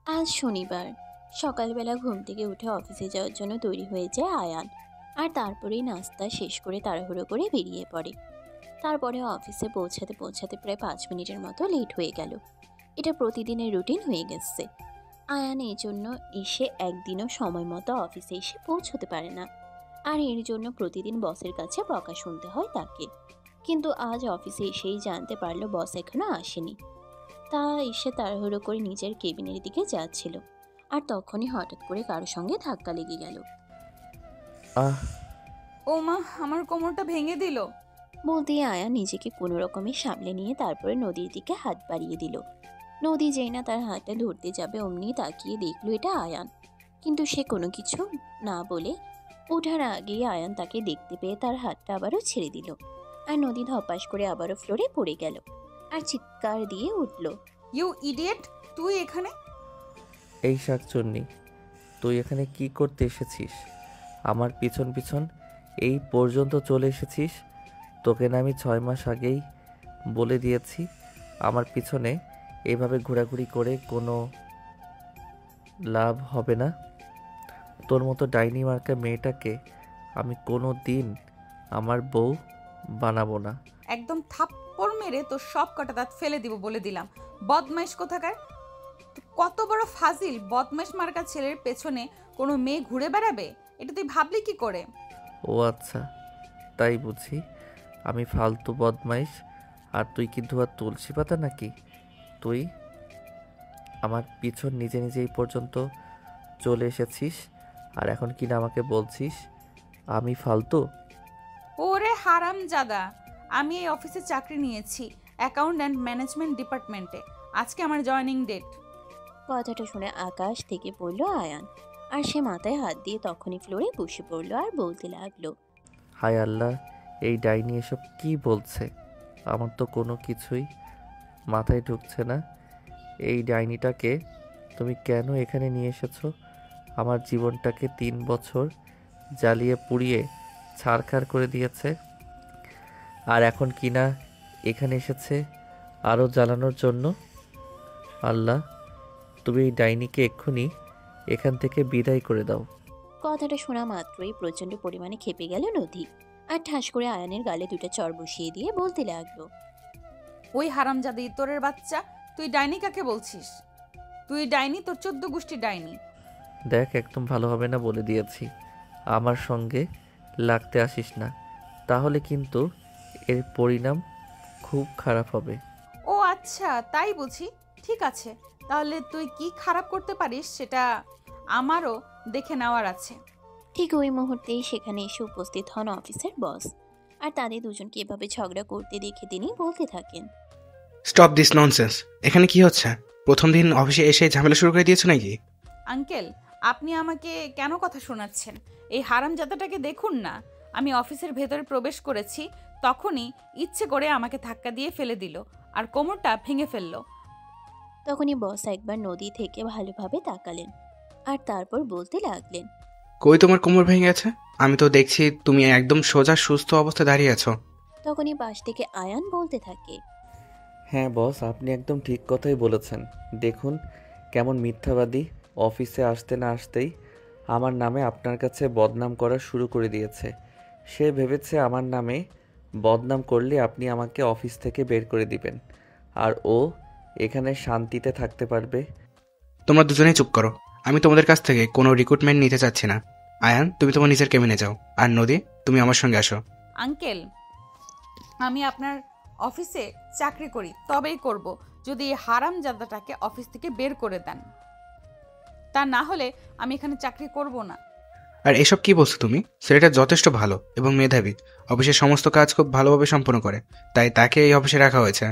আজ শনিবার সকালবেলা ঘুম থেকে উঠে অফিসে যাওয়ার জন্য তৈরি হয়ে যায় আয়ান। আর তারপরেই নাস্তা শেষ করে তাড়াহুড়ো করে বেরিয়ে পড়ে। তারপরে অফিসে পৌঁছাতে পৌঁছাতে প্রায় 5 মিনিটের মতো লেট হয়ে গেল। এটা প্রতিদিনের রুটিন হয়ে গেছে। আয়ান এই জন্য এসে একদিনও সময় মতো অফিসে এসে পৌঁছতে পারে না। আর এর জন্য প্রতিদিন বসের কাছে বকা শুনতে হয় তাকে। কিন্তু আজ অফিসে এসেই জানতে পারলো বস এখনো আসেনি। তা এসে তাড়াহুড়ো করে নিজের কেবিনের দিকে যাচ্ছিল। আর তখনই হঠাৎ করে কারো সঙ্গে ধাক্কা লেগে গেল। আহ! ও মা, আমার কোমরটা ভেঙে দিল। বলতে আয়া নিজেকে কোনো রকমে সামলে নিয়ে তারপরে নদীর দিকে হাত বাড়িয়ে দিল। নদী যেই না তার হাতটা ধরতে যাবে অমনি তাকিয়ে দেখলো এটা আয়ান। কিন্তু সে কোনো কিছু না বলে ওঠার আগেই আয়ান তাকে দেখতে পেয়ে তার হাতটা আবারও ছেড়ে দিল। আর নদী ধপাস করে আবারও ফ্লোরে পড়ে গেল। আর চিৎকার দিয়ে উঠল, ইউ ইডিয়েট, তুই এখানে? এই শাকচুন্নি, তুই এখানে কি করতে এসেছিস? আমার পিছন পিছন এই পর্যন্ত চলে এসেছিস? তোকে না আমি 6 মাস আগেই বলে দিয়েছি আমার পিছনে এভাবে ঘোরাঘুরি করে কোনো লাভ হবে না। তোর মতো ডাইনি মার্কা মেয়েটাকে আমি কোনো দিন আমার বউ বানাবো না। একদম থাপ্পড় মেরে তোর সব কটা দাঁত ফেলে দিব বলে দিলাম। বদমাইশ কোথাকার! তুই কত বড় ফাজিল! বদমাইশ মার্কা ছেলের পেছনে কোনো মেয়ে ঘুরে বেড়াবে? এটা তুই ভাবলি কি করে? ও আচ্ছা, তাই বুঝি আমি ফালতু বদমাইশ। আর তুই কি ধোয়া তুলসী পাতা নাকি? তুই আমার পিছন নিজে নিজে এই পর্যন্ত চলে এসেছিস আর এখন কিনা আমাকে বলছিস আমি ফালতু? ওরে হারামজাদা! আমি এই অফিসে চাকরি নিয়েছি, অ্যাকাউন্ট অ্যান্ড ম্যানেজমেন্ট ডিপার্টমেন্টে। আজকে আমার জয়েনিং ডেট। কথাটা শুনে আকাশ থেকে পড়ল আয়ান। আর সে মাথায় হাত দিয়ে তখনই ফ্লোরে বসে পড়ল আর বলতে লাগলো, হায় আল্লাহ, এই ডাইনি এসব কি বলছে? আমার তো কোনো কিছুই মাথায় ঢুকছে না। এই ডাইনিটাকে তুমি কেন এখানে নিয়ে এসেছো? আমার জীবনটাকে 3 বছর জ্বালিয়ে পুড়িয়ে ছারখার করে দিয়েছে, আর এখন কিনা এখানে এসেছে আরও জ্বালানোর জন্য। আল্লাহ, তুমি এই ডাইনিকে এক্ষুনি এখান থেকে বিদায় করে দাও। কথাটা শোনা মাত্রই প্রচন্ড পরিমাণে খেপে গেল নদী। আর ঠাস করে আয়ানের গালে দুটো চড় বসিয়ে দিয়ে বলতে লাগলো, ওই হারামজাদি ইতরের বাচ্চা, তুই ডাইনি কাকে বলছিস? তুই ডাইনি, তোর 14 গোষ্ঠী ডাইনি। দেখ, একদম ভালো হবে না বলে দিয়েছি। আমার সঙ্গে লাগতে আসিস না, তাহলে কিন্তু এর পরিণাম খুব খারাপ হবে। ও আচ্ছা, তাই বুঝি। ঠিক আছে, তাহলে তুই কি খারাপ করতে পারিস সেটা আমারও দেখে নেওয়ার আছে। ঠিক ওই মুহূর্তেই সেখানে এসে উপস্থিত হন অফিসের বস। আর তাদের দুজনকে এভাবে ঝগড়া করতে দেখে তিনি বলতে থাকেন, স্টপ দিস ননসেন্স। এখানে কি হচ্ছে? প্রথম দিন অফিসে এসে ঝামেলা শুরু করে দিয়েছো নাকি? আঙ্কেল, আপনি আমাকে কেন কথা শোনাচ্ছেন? এই হারামজাদাটাকে দেখুন না। আমি অফিসের ভেতরে প্রবেশ করেছি, তখনই ইচ্ছে করে আমাকে ধাক্কা দিয়ে ফেলে দিল আর কোমরটা ভেঙে ফেললো। তখনই বস একবার নদী থেকে ভালোভাবে তাকালেন। আর তারপর বলতে লাগলেন, কই তোমার কোমর ভেঙে গেছে? আমি তো দেখছি তুমি একদম সোজা সুস্থ অবস্থায় দাঁড়িয়ে আছো। তখনই পাশ থেকে আয়ান বলতে থাকে, হ্যাঁ বস, আপনি একদম ঠিক কথাই বলেছেন। দেখুন কেমন মিথ্যাবাদী। অফিসে আসতে না আসতেই আমার নামে আপনার কাছে বদনাম করা শুরু করে দিয়েছে। সে ভেবেছে আমার নামে বদনাম করলে আপনি আমাকে অফিস থেকে বের করে দিবেন, আর ও এখানে শান্তিতে থাকতে পারবে। তোমরা দুজনেই চুপ করো। আমি তোমাদের কাছ থেকে কোনো রিক্রুটমেন্ট নিতে চাচ্ছি না। আয়ান, তুমি তোমার নিজের কেবিনে যাও। আর নদী, তুমি আমার সঙ্গে আসো। আঙ্কেল, আমি আপনার অফিসে চাকরি করি, তবেই করব যদি এই হারামজাদাটাকে অফিস থেকে বের করে দেন। তা না হলে আমি এখানে চাকরি করব না। আর এসব কি বলছো তুমি? ছেলেটা যথেষ্ট ভালো এবং মেধাবী। অফিসের সমস্ত কাজ খুব ভালোভাবে সম্পন্ন করে, তাই তাকে এই অফিসে রাখা হয়েছে।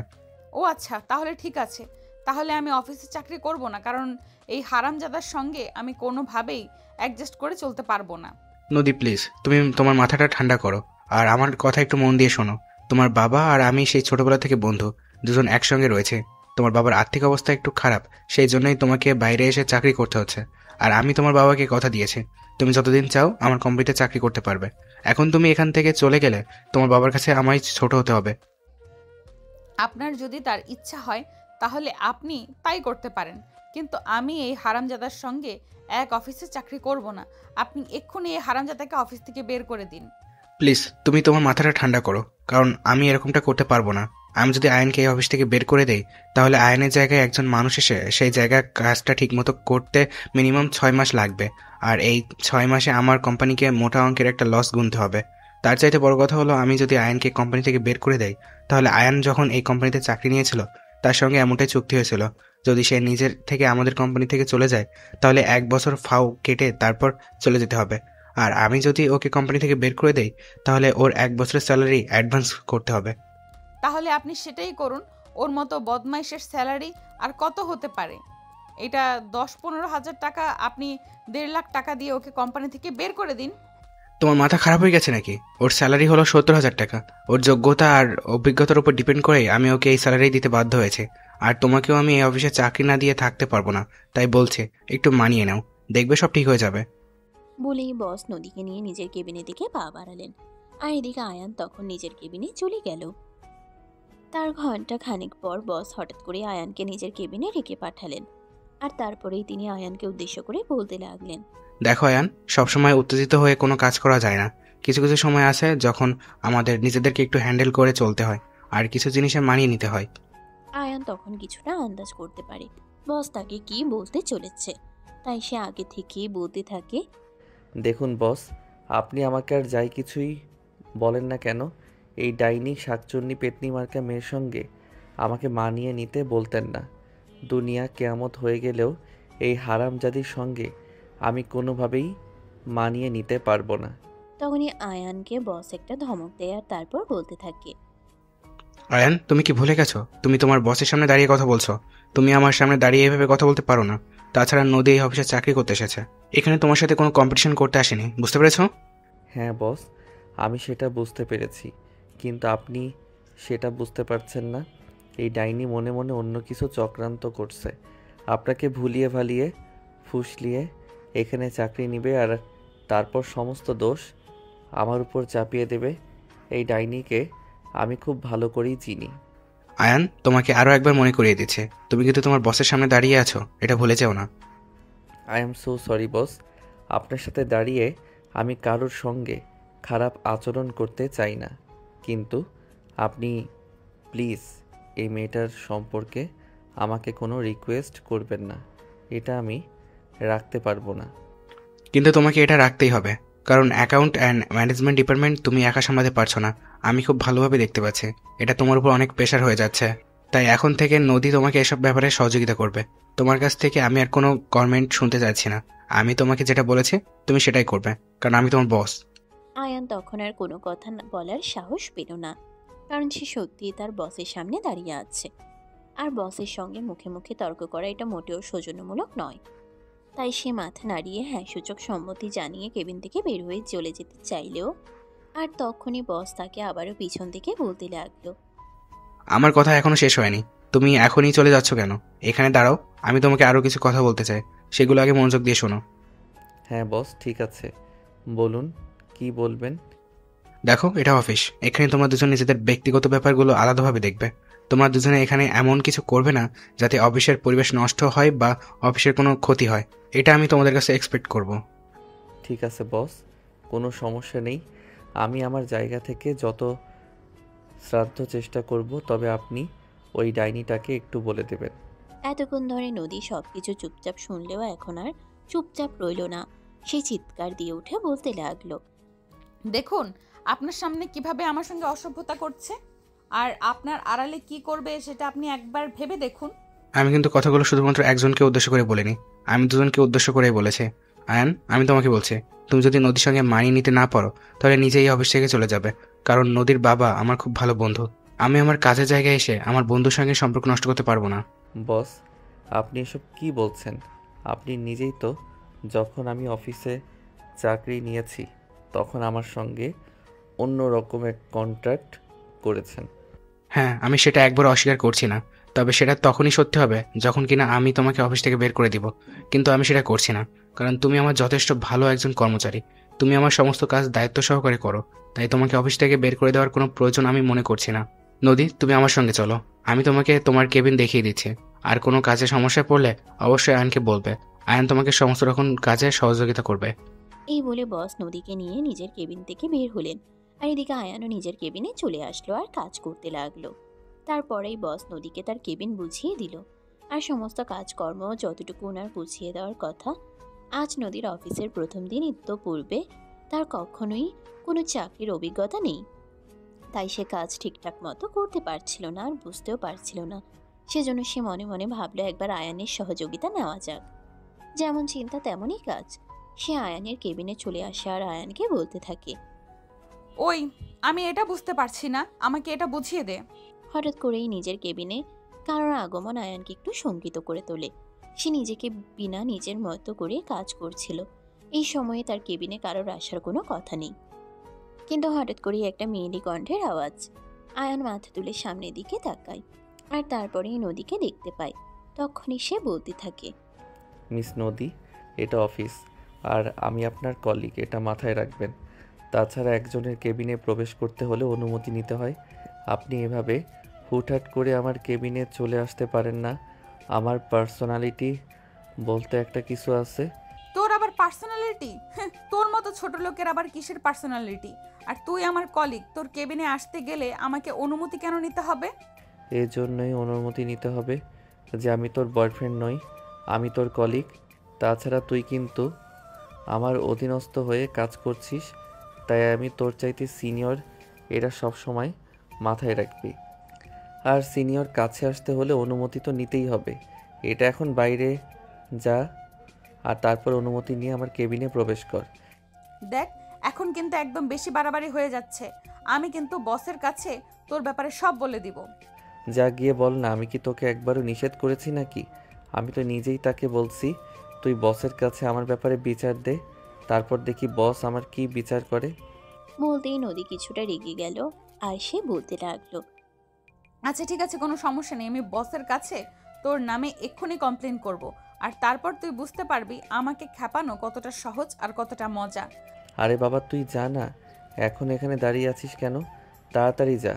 ও আচ্ছা, তাহলে ঠিক আছে। তাহলে আমি অফিসে চাকরি করব না, কারণ এই হারামজাদার সঙ্গে আমি কোনোভাবেই অ্যাডজাস্ট করে চলতে পারবো না। নদী প্লিজ, তুমি তোমার মাথাটা ঠান্ডা করো আর আমার কথা একটু মন দিয়ে শোনো। তোমার বাবা আর আমি সেই ছোটবেলা থেকে বন্ধু, দুজন একসঙ্গে রয়েছে। তোমার বাবার আর্থিক অবস্থা একটু খারাপ, সেই জন্যই তোমাকে বাইরে এসে চাকরি করতে হচ্ছে। আর আমি তোমার বাবাকে কথা দিয়েছি, তুমি যতদিন চাও আমার কোম্পানিতে চাকরি করতে পারবে। এখন তুমি এখান থেকে চলে গেলে তোমার বাবার কাছে আমায় ছোট হতে হবে। আপনার যদি তার ইচ্ছা হয় তাহলে আপনি তাই করতে পারেন, কিন্তু আমি এই হারামজাদার সঙ্গে এক অফিসে চাকরি করব না। আপনি এক্ষুনি এই হারামজাদাকে অফিস থেকে বের করে দিন। প্লিজ তুমি তোমার মাথাটা ঠান্ডা করো, কারণ আমি এরকমটা করতে পারবো না। আমি যদি আয়নকে এই অফিস থেকে বের করে দেই, তাহলে আয়নের জায়গায় একজন মানুষ এসে সেই জায়গায় কাজটা ঠিকমতো করতে মিনিমাম 6 মাস লাগবে। আর এই 6 মাসে আমার কোম্পানিকে মোটা অঙ্কের একটা লস গুনতে হবে। তার চাইতে বড় কথা হলো, আমি যদি আয়নকে কোম্পানি থেকে বের করে দেই, তাহলে আয়ন যখন এই কোম্পানিতে চাকরি নিয়েছিল তার সঙ্গে এমনটাই চুক্তি হয়েছিল, যদি সে নিজের থেকে আমাদের কোম্পানি থেকে চলে যায় তাহলে 1 বছর ফাও কেটে তারপর চলে যেতে হবে। আর আমি যদি ওকে কোম্পানি থেকে বের করে দেই, তাহলে ওর 1 বছরের স্যালারি অ্যাডভান্স করতে হবে। তাহলে আপনি সেটাই করুন। ওর মতো বদমাইশের স্যালারি আর কত হতে পারে? এটা 10-15 হাজার টাকা। আপনি 1.5 লাখ টাকা দিয়ে ওকে কোম্পানি থেকে বের করে দিন। তোমার মাথা খারাপ হয়ে গেছে নাকি? ওর স্যালারি হলো 70,000 টাকা। ওর যোগ্যতা আর অভিজ্ঞতার উপর ডিপেন্ড করেই আমি ওকে এই স্যালারি দিতে বাধ্য হয়েছে। আর তোমাকেও আমি এই অফিসে চাকরি না দিয়ে থাকতে পারবো না, তাই বলছে একটু মানিয়ে নাও, দেখবে সব ঠিক হয়ে যাবে। বলেই বস নদীকে নিয়ে নিজের কেবিনের দিকে পা বাড়ালেন। আর এদিকে আয়ান তখন নিজের কেবিনে চলে গেল। তার ঘন্টা খানিক পর বস হঠাৎ করে আয়ানকে নিজের কেবিনে রেখে পাঠালেন। আর তারপরেই তিনি আয়ানকে উদ্দেশ্য করে বলতে লাগলেন, দেখো আয়ান, সবসময় উত্তেজিত হয়ে কোনো কাজ করা যায় না। কিছু কিছু সময় আছে যখন আমাদের নিজেদেরকে একটু হ্যান্ডেল করে চলতে হয়, আর কিছু জিনিসে মানিয়ে নিতে হয়। আয়ান তখন কিছুটা আন্দাজ করতে পারে বস তাকে কি বলতে চলেছে, তাই সে আগে থেকেই বলতে থাকে, দেখুন বস, আপনি আমাকে আর যাই কিছুই বলেন না কেন, এই ডাইনি শাকচুন্নি পেতনি মার্কা মেয়ের সঙ্গে আমাকে মানিয়ে নিতে বলতেন না। দুনিয়া কেয়ামত হয়ে গেলেও এই হারামজাদির সঙ্গে আমি কোনোভাবেই মানিয়ে নিতে পারবো না। তখনই আয়ানকে বস একটা ধমক দেয় আর তারপর বলতে থাকে, আয়ান, তুমি কি ভুলে গেছো? তুমি তোমার বসের সামনে দাঁড়িয়ে কথা বলছো। তুমি আমার সামনে দাঁড়িয়ে এভাবে কথা বলতে পারো না। তাছাড়া নদী এই অফিসে চাকরি করতে এসেছে, এখানে তোমার সাথে কোনো কম্পিটিশন করতে আসেনি, বুঝতে পেরেছো? হ্যাঁ বস, আমি সেটা বুঝতে পেরেছি, কিন্তু আপনি সেটা বুঝতে পারছেন না। এই ডাইনি মনে মনে অন্য কিছু চক্রান্ত করছে, আপনাকে ভুলিয়ে ভালিয়ে ফুসলিয়ে এখানে চাকরি নেবে আর তারপর সমস্ত দোষ আমার উপর চাপিয়ে দেবে। এই ডাইনিকে আমি খুব ভালো করেই চিনি। আয়ান, তোমাকে আরও একবার মনে করিয়ে দিচ্ছে, তুমি কিন্তু তোমার বসের সামনে দাঁড়িয়ে আছো, এটা ভুলে যেও না। I am so sorry boss, আপনার সাথে দাঁড়িয়ে আমি কারোর সঙ্গে খারাপ আচরণ করতে চাই না, কিন্তু আপনি প্লিজ এই মেয়েটার সম্পর্কে আমাকে কোনো রিকোয়েস্ট করবেন না, এটা আমি রাখতে পারবো না। কিন্তু তোমাকে এটা রাখতেই হবে, কারণ অ্যাকাউন্ট অ্যান্ড ম্যানেজমেন্ট ডিপার্টমেন্ট তুমি একা সামলাতে পারছো না, আমি খুব ভালোভাবে দেখতে পাচ্ছি। এটা তোমার উপর অনেক প্রেশার হয়ে যাচ্ছে, তাই এখন থেকে নদী তোমাকে এসব ব্যাপারে সহযোগিতা করবে। তোমার কাছ থেকে আমি আর কোনো কমেন্ট শুনতে চাচ্ছি না। আমি তোমাকে যেটা বলেছি তুমি সেটাই করবে, কারণ আমি তোমার বস। আয়ান তখন আর কোনো কথা বলার সাহস পেল না, কারণ সে সত্যিই তার বসের সামনে দাঁড়িয়ে আছে। আর বসের সঙ্গে মুখে মুখে তর্ক করা এটা মোটেও সৌজন্যমূলক নয়। তাই সে মাথা নাড়িয়ে হ্যাঁ সূচক সম্মতি জানিয়ে কেবিন থেকে বের হয়ে চলে যেতে চাইলেও আর তখনই বস তাকে আবারও পিছন থেকে বলতে লাগলো, আমার কথা এখনো শেষ হয়নি, তুমি এখনই চলে যাচ্ছ কেন? এখানে দাঁড়াও, আমি তোমাকে আরও কিছু কথা বলতে চাই, সেগুলো আগে মনোযোগ দিয়ে শোনো। হ্যাঁ বস, ঠিক আছে, বলুন কি বলবেন। দেখো, এটা অফিস, এখানে তোমরা দুজন নিজেদের ব্যক্তিগত ব্যাপারগুলো আলাদাভাবে দেখবে। তোমরা দুজনে এখানে এমন কিছু করবে না যাতে অফিসের পরিবেশ নষ্ট হয় বা অফিসের কোনো ক্ষতি হয়, এটা আমি তোমাদের কাছে এক্সপেক্ট করব। ঠিক আছে বস, কোনো সমস্যা নেই, আমি আমার জায়গা থেকে যত শ্রাদ্ধ চেষ্টা করব, তবে আপনি ওই ডাইনিটাকে একটু বলে দেবেন। এতক্ষণ ধরে নদী সবকিছু চুপচাপ শুনলেও এখন আর চুপচাপ রইল না। সে চিৎকার দিয়ে উঠে বলতে লাগলো, দেখুন আপনার সামনে কিভাবে আমার সঙ্গে অসভ্যতা করছে, আর আপনার আড়ালে কি করবে সেটা আপনি একবার ভেবে দেখুন। আমি কিন্তু কথাগুলো শুধুমাত্র একজনকে উদ্দেশ্য করে বলিনি, আমি দুজনকে উদ্দেশ্য করেই বলেছি। আয়ান, আমি তোমাকে বলছি, তুমি যদি নদীর সঙ্গে মানিয়ে নিতে না পারো তাহলে নিজেই এই অফিস থেকে চলে যাবে, কারণ নদীর বাবা আমার খুব ভালো বন্ধু। আমি আমার কাজের জায়গায় এসে আমার বন্ধুর সঙ্গে সম্পর্ক নষ্ট করতে পারবো না। বস, আপনি এসব কি বলছেন? আপনি নিজেই তো যখন আমি অফিসে চাকরি নিয়েছি তখন আমার সঙ্গে অন্য রকমের কন্ট্রাক্ট করেছেন। হ্যাঁ, আমি সেটা একবার অস্বীকার করছি না, তবে সেটা তখনই সত্যি হবে যখন কিনা আমি তোমাকে অফিস থেকে বের করে দিব। কিন্তু আমি সেটা করছি না, কারণ তুমি আমার যথেষ্ট ভালো একজন কর্মচারী, তুমি আমার সমস্ত কাজ দায়িত্ব সহকারে করো, তাই তোমাকে অফিস থেকে বের করে দেওয়ার কোনো প্রয়োজন আমি মনে করছি না। নদী, তুমি আমার সঙ্গে চলো, আমি তোমাকে তোমার কেবিন দেখিয়ে দিচ্ছি। আর কোনো কাজে সমস্যায় পড়লে অবশ্যই আয়নকে বলবে। আয়ন তোমাকে সমস্ত রকম কাজে সহযোগিতা করবে। এই বলে বস নদীকে নিয়ে নিজের কেবিন থেকে বের হলেন। আর এদিকে আয়ানও নিজের কেবিনে চলে আসলো আর কাজ করতে লাগলো। তারপরেই বস নদীকে তার কেবিন বুঝিয়ে দিল। আর সমস্ত কাজকর্ম যতটুকু ওনার বুঝিয়ে দেওয়ার কথা। আজ নদীর অফিসের প্রথম দিন ইত্যপূর্বে তার কখনোই কোনো চাকরির অভিজ্ঞতা নেই, তাই সে কাজ ঠিকঠাক মতো করতে পারছিল না আর বুঝতেও পারছিল না। সেজন্য সে মনে মনে ভাবলো একবার আয়ানের সহযোগিতা নেওয়া যাক। যেমন চিন্তা তেমনই কাজ। সে আয়ানের কেবিনে চলে আসে আর আয়ানকে বলতে থাকে, ওই, আমি এটা বুঝতে পারছি না, আমাকে এটা বুঝিয়ে দে। হঠাৎ করেই নিজের কেবিনে কারোর আগমন আয়ানকে একটু শঙ্কিত করে তোলে। সে নিজেকে বিনা নিজের মতো করে কাজ করছিল। এই সময়ে তার কেবিনে কারোর আসার কোনো কথা নেই, কিন্তু হঠাৎ করেই একটা মেয়েলি কণ্ঠের আওয়াজ। আয়ান মাথা তুলে সামনের দিকে তাকায় আর তারপরেই নদীকে দেখতে পায়। তখনই সে বলতে থাকে, মিস নদী, এটা অফিস আর আমি আপনার কলিগ, এটা মাথায় রাখবেন। তাছাড়া একজনের কেবিনে প্রবেশ করতে হলে অনুমতি নিতে হয়। আপনি এভাবে হুটহাট করে আমার কেবিনে চলে আসতে পারেন না। আমার পার্সোনালিটি বলতে একটা কিছু আছে। তোর আবার পার্সোনালিটি? তোর মতো ছোট লোকের আবার কিসের পার্সোনালিটি? আর তুই আমার কলিগ, তোর কেবিনে আসতে গেলে আমাকে অনুমতি কেন নিতে হবে? এই জন্যই অনুমতি নিতে হবে যে আমি তোর বয়ফ্রেন্ড নই, আমি তোর কলিগ। তাছাড়া তুই কিন্তু আমার অধীনস্থ হয়ে কাজ করছিস, তাই আমি তোর চাইতে সিনিয়র, এটা সব সময় মাথায় রাখবি। আর সিনিয়র কাছে আসতে হলে অনুমতি তো নিতেই হবে। এটা এখন বাইরে যা আর তারপর অনুমতি নিয়ে আমার কেবিনে প্রবেশ কর। দেখ, এখন কিন্তু একদম বেশি বাড়াবাড়ি হয়ে যাচ্ছে। আমি কিন্তু বসের কাছে তোর ব্যাপারে সব বলে দিব। যা গিয়ে বল না, আমি কি তোকে একবারও নিষেধ করেছি নাকি? আমি তো নিজেই তাকে বলছি তুই বসের কাছে আমার ব্যাপারে বিচার দে, তারপর দেখি বস আমার কি বিচার করে। বলতেই নদী কিছুটা রেগে গেল আর সে বলতে লাগলো, আচ্ছা ঠিক আছে, কোনো সমস্যা নেই, আমি বসের কাছে তোর নামে এক্ষুনি কমপ্লেন করব। আর তারপর তুই বুঝতে পারবি আমাকে খেপানো কতটা সহজ আর কতটা মজা। আরে বাবা, তুই যা না, এখন এখানে দাঁড়িয়ে আছিস কেন? তাড়াতাড়ি যা,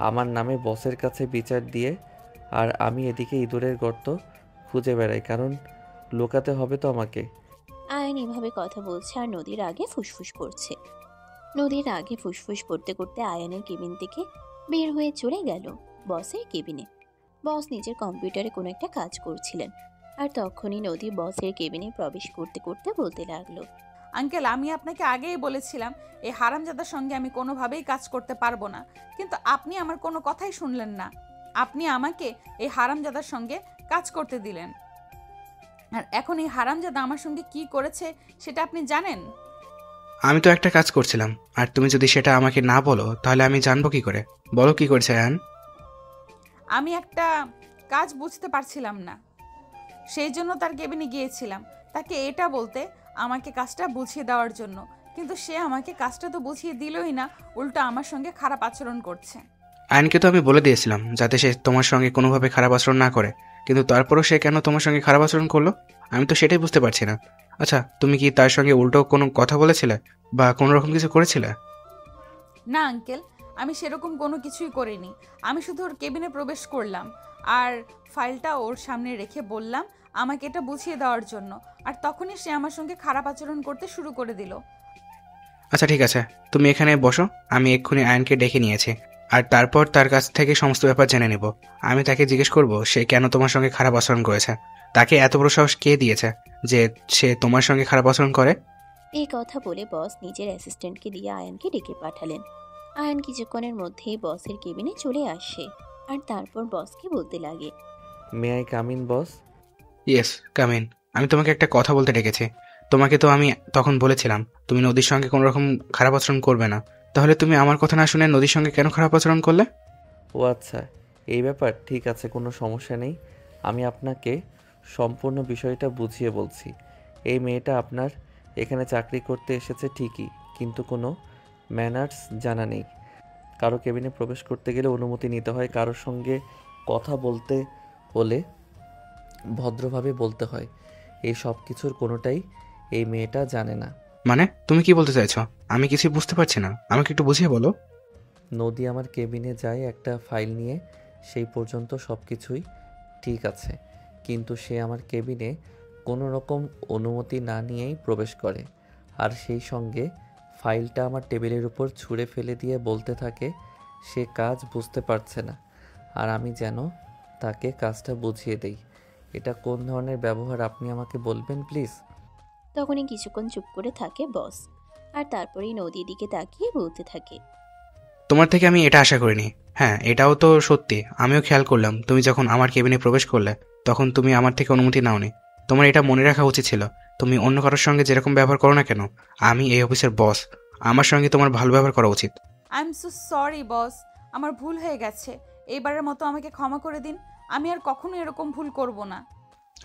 আমার নামে বসের কাছে বিচার দিয়ে। আর আমি এদিকে ইঁদুরের গর্ত খুঁজে বেড়াই, কারণ লুকাতে হবে তো আমাকে। আয়ান এভাবে কথা বলছে আর নদীর আগে ফুসফুস করছে। নদীর আগে ফুসফুস করতে করতে আয়ানের কেবিন থেকে বের হয়ে চলে গেল বসের কেবিনে। বস নিজের কম্পিউটারে কোনো একটা কাজ করছিলেন আর তখনই নদী বসের কেবিনে প্রবেশ করতে করতে বলতে লাগলো, আঙ্কেল, আমি আপনাকে আগেই বলেছিলাম এই হারামজাদার সঙ্গে আমি কোনোভাবেই কাজ করতে পারবো না, কিন্তু আপনি আমার কোনো কথাই শুনলেন না। আপনি আমাকে এই হারামজাদার সঙ্গে কাজ করতে দিলেন, আর এখন এই হারামজাদা আমার সঙ্গে কি করেছে সেটা আপনি জানেন? আমি তো একটা কাজ করছিলাম, আর তুমি যদি সেটা আমাকে না বলো তাহলে আমি জানবো কি করে? বলো কি করেছে আয়ন? আমি একটা কাজ বুঝতে পারছিলাম না, সেই জন্য তার কেবিনে গিয়েছিলাম তাকে এটা বলতে, আমাকে কাজটা বুঝিয়ে দেওয়ার জন্য। কিন্তু সে আমাকে কাজটা তো বুঝিয়ে দিলই না, উল্টো আমার সঙ্গে খারাপ আচরণ করছে। আয়নকে তো আমি বলে দিয়েছিলাম যাতে সে তোমার সঙ্গে কোনোভাবে খারাপ আচরণ না করে, কিন্তু তারপরও সে কেন তোমার সঙ্গে খারাপ আচরণ করলো আমি তো সেটাই বুঝতে পারছি না। আচ্ছা, তুমি কি তার সঙ্গে উল্টো কোনো কথা বলেছিলে বা কোনো রকম কিছু করেছিলে? না আঙ্কেল, আমি সেরকম কোনো কিছুই করিনি। আমি শুধু ওর কেবিনে প্রবেশ করলাম আর ফাইলটা ওর সামনে রেখে বললাম আমাকে এটা বুঝিয়ে দেওয়ার জন্য, আর তখনই সে আমার সঙ্গে খারাপ আচরণ করতে শুরু করে দিল। আচ্ছা ঠিক আছে, তুমি এখানে বসো, আমি এক্ষুনি আয়নকে ডেকে নিয়েছি, আর তারপর তার কাছ থেকে সমস্ত ব্যাপার জেনে নেব। আমি তাকে জিজ্ঞেস করব সে কেন তোমার সঙ্গে খারাপ আচরণ করেছে, তাকে এত বড় সাহস কে দিয়েছে যে সে তোমার সঙ্গে খারাপ আচরণ করে। এই কথা বলে বস নিজের অ্যাসিস্ট্যান্টকে দিয়ে আয়ানকে ডেকে পাঠালেন। আয়ান কিছুক্ষণের মধ্যেই বসের কেবিনে চলে আসে আর তারপর বসকে বলতে লাগে, may I come in boss? Yes, come in. আমি তোমাকে একটা কথা বলতে ডেকেছি। তোমাকে তো আমি তখন বলেছিলাম তুমি নদীর সঙ্গে কোনো রকম খারাপ আচরণ করবে না, তাহলে তুমি আমার কথা না শুনে নদীর সঙ্গে কেন খারাপ আচরণ করলে? ও আচ্ছা, এই ব্যাপার, ঠিক আছে, কোনো সমস্যা নেই। আমি আপনাকে সম্পূর্ণ বিষয়টা বুঝিয়ে বলছি। এই মেয়েটা আপনার এখানে চাকরি করতে এসেছে ঠিকই, কিন্তু কোনো ম্যানার্স জানা নেই। কারো কেবিনে প্রবেশ করতে গেলে অনুমতি নিতে হয়, কারোর সঙ্গে কথা বলতে হলে ভদ্রভাবে বলতে হয়। এই সব কিছুর কোনোটাই এই মেয়েটা জানে না। মানে তুমি কি বলতে চাইছো? আমি কিছুই বুঝতে পারছি না, আমাকে একটু বুঝিয়ে বলো। নদী আমার কেবিনে যায় একটা ফাইল নিয়ে, সেই পর্যন্ত সব কিছুই ঠিক আছে, কিন্তু সে আমার কেবিনে কোনো রকম অনুমতি না নিয়েই প্রবেশ করে, আর সেই সঙ্গে ফাইলটা আমার টেবিলের উপর ছুঁড়ে ফেলে দিয়ে বলতে থাকে সে কাজ বুঝতে পারছে না, আর আমি যেন তাকে কাজটা বুঝিয়ে দেই। এটা কোন ধরনের ব্যবহার আপনি আমাকে বলবেন প্লিজ? তখনই কিছুক্ষণ চুপ করে থাকে বস, আর তারপরেই নদীর দিকে তাকিয়ে বলতে থাকে, তোমার থেকে আমি এটা আশা করিনি। হ্যাঁ, এটাও তো সত্যি, আমিও খেয়াল করলাম তুমি যখন আমার কেবিনে প্রবেশ করলে তখন তুমি আমার থেকে অনুমতি নাওনি। তোমার এটা মনে রাখা উচিত ছিল। তুমি অন্য কারোর সঙ্গে যেরকম ব্যবহার করো না কেন, আমি এই অফিসের বস, আমার সঙ্গে তোমার ভালো ব্যবহার করা উচিত। I am so sorry boss, আমার ভুল হয়ে গেছে। এইবারের মতো আমাকে ক্ষমা করে দিন। আমি আর কখনো এরকম ভুল করব না।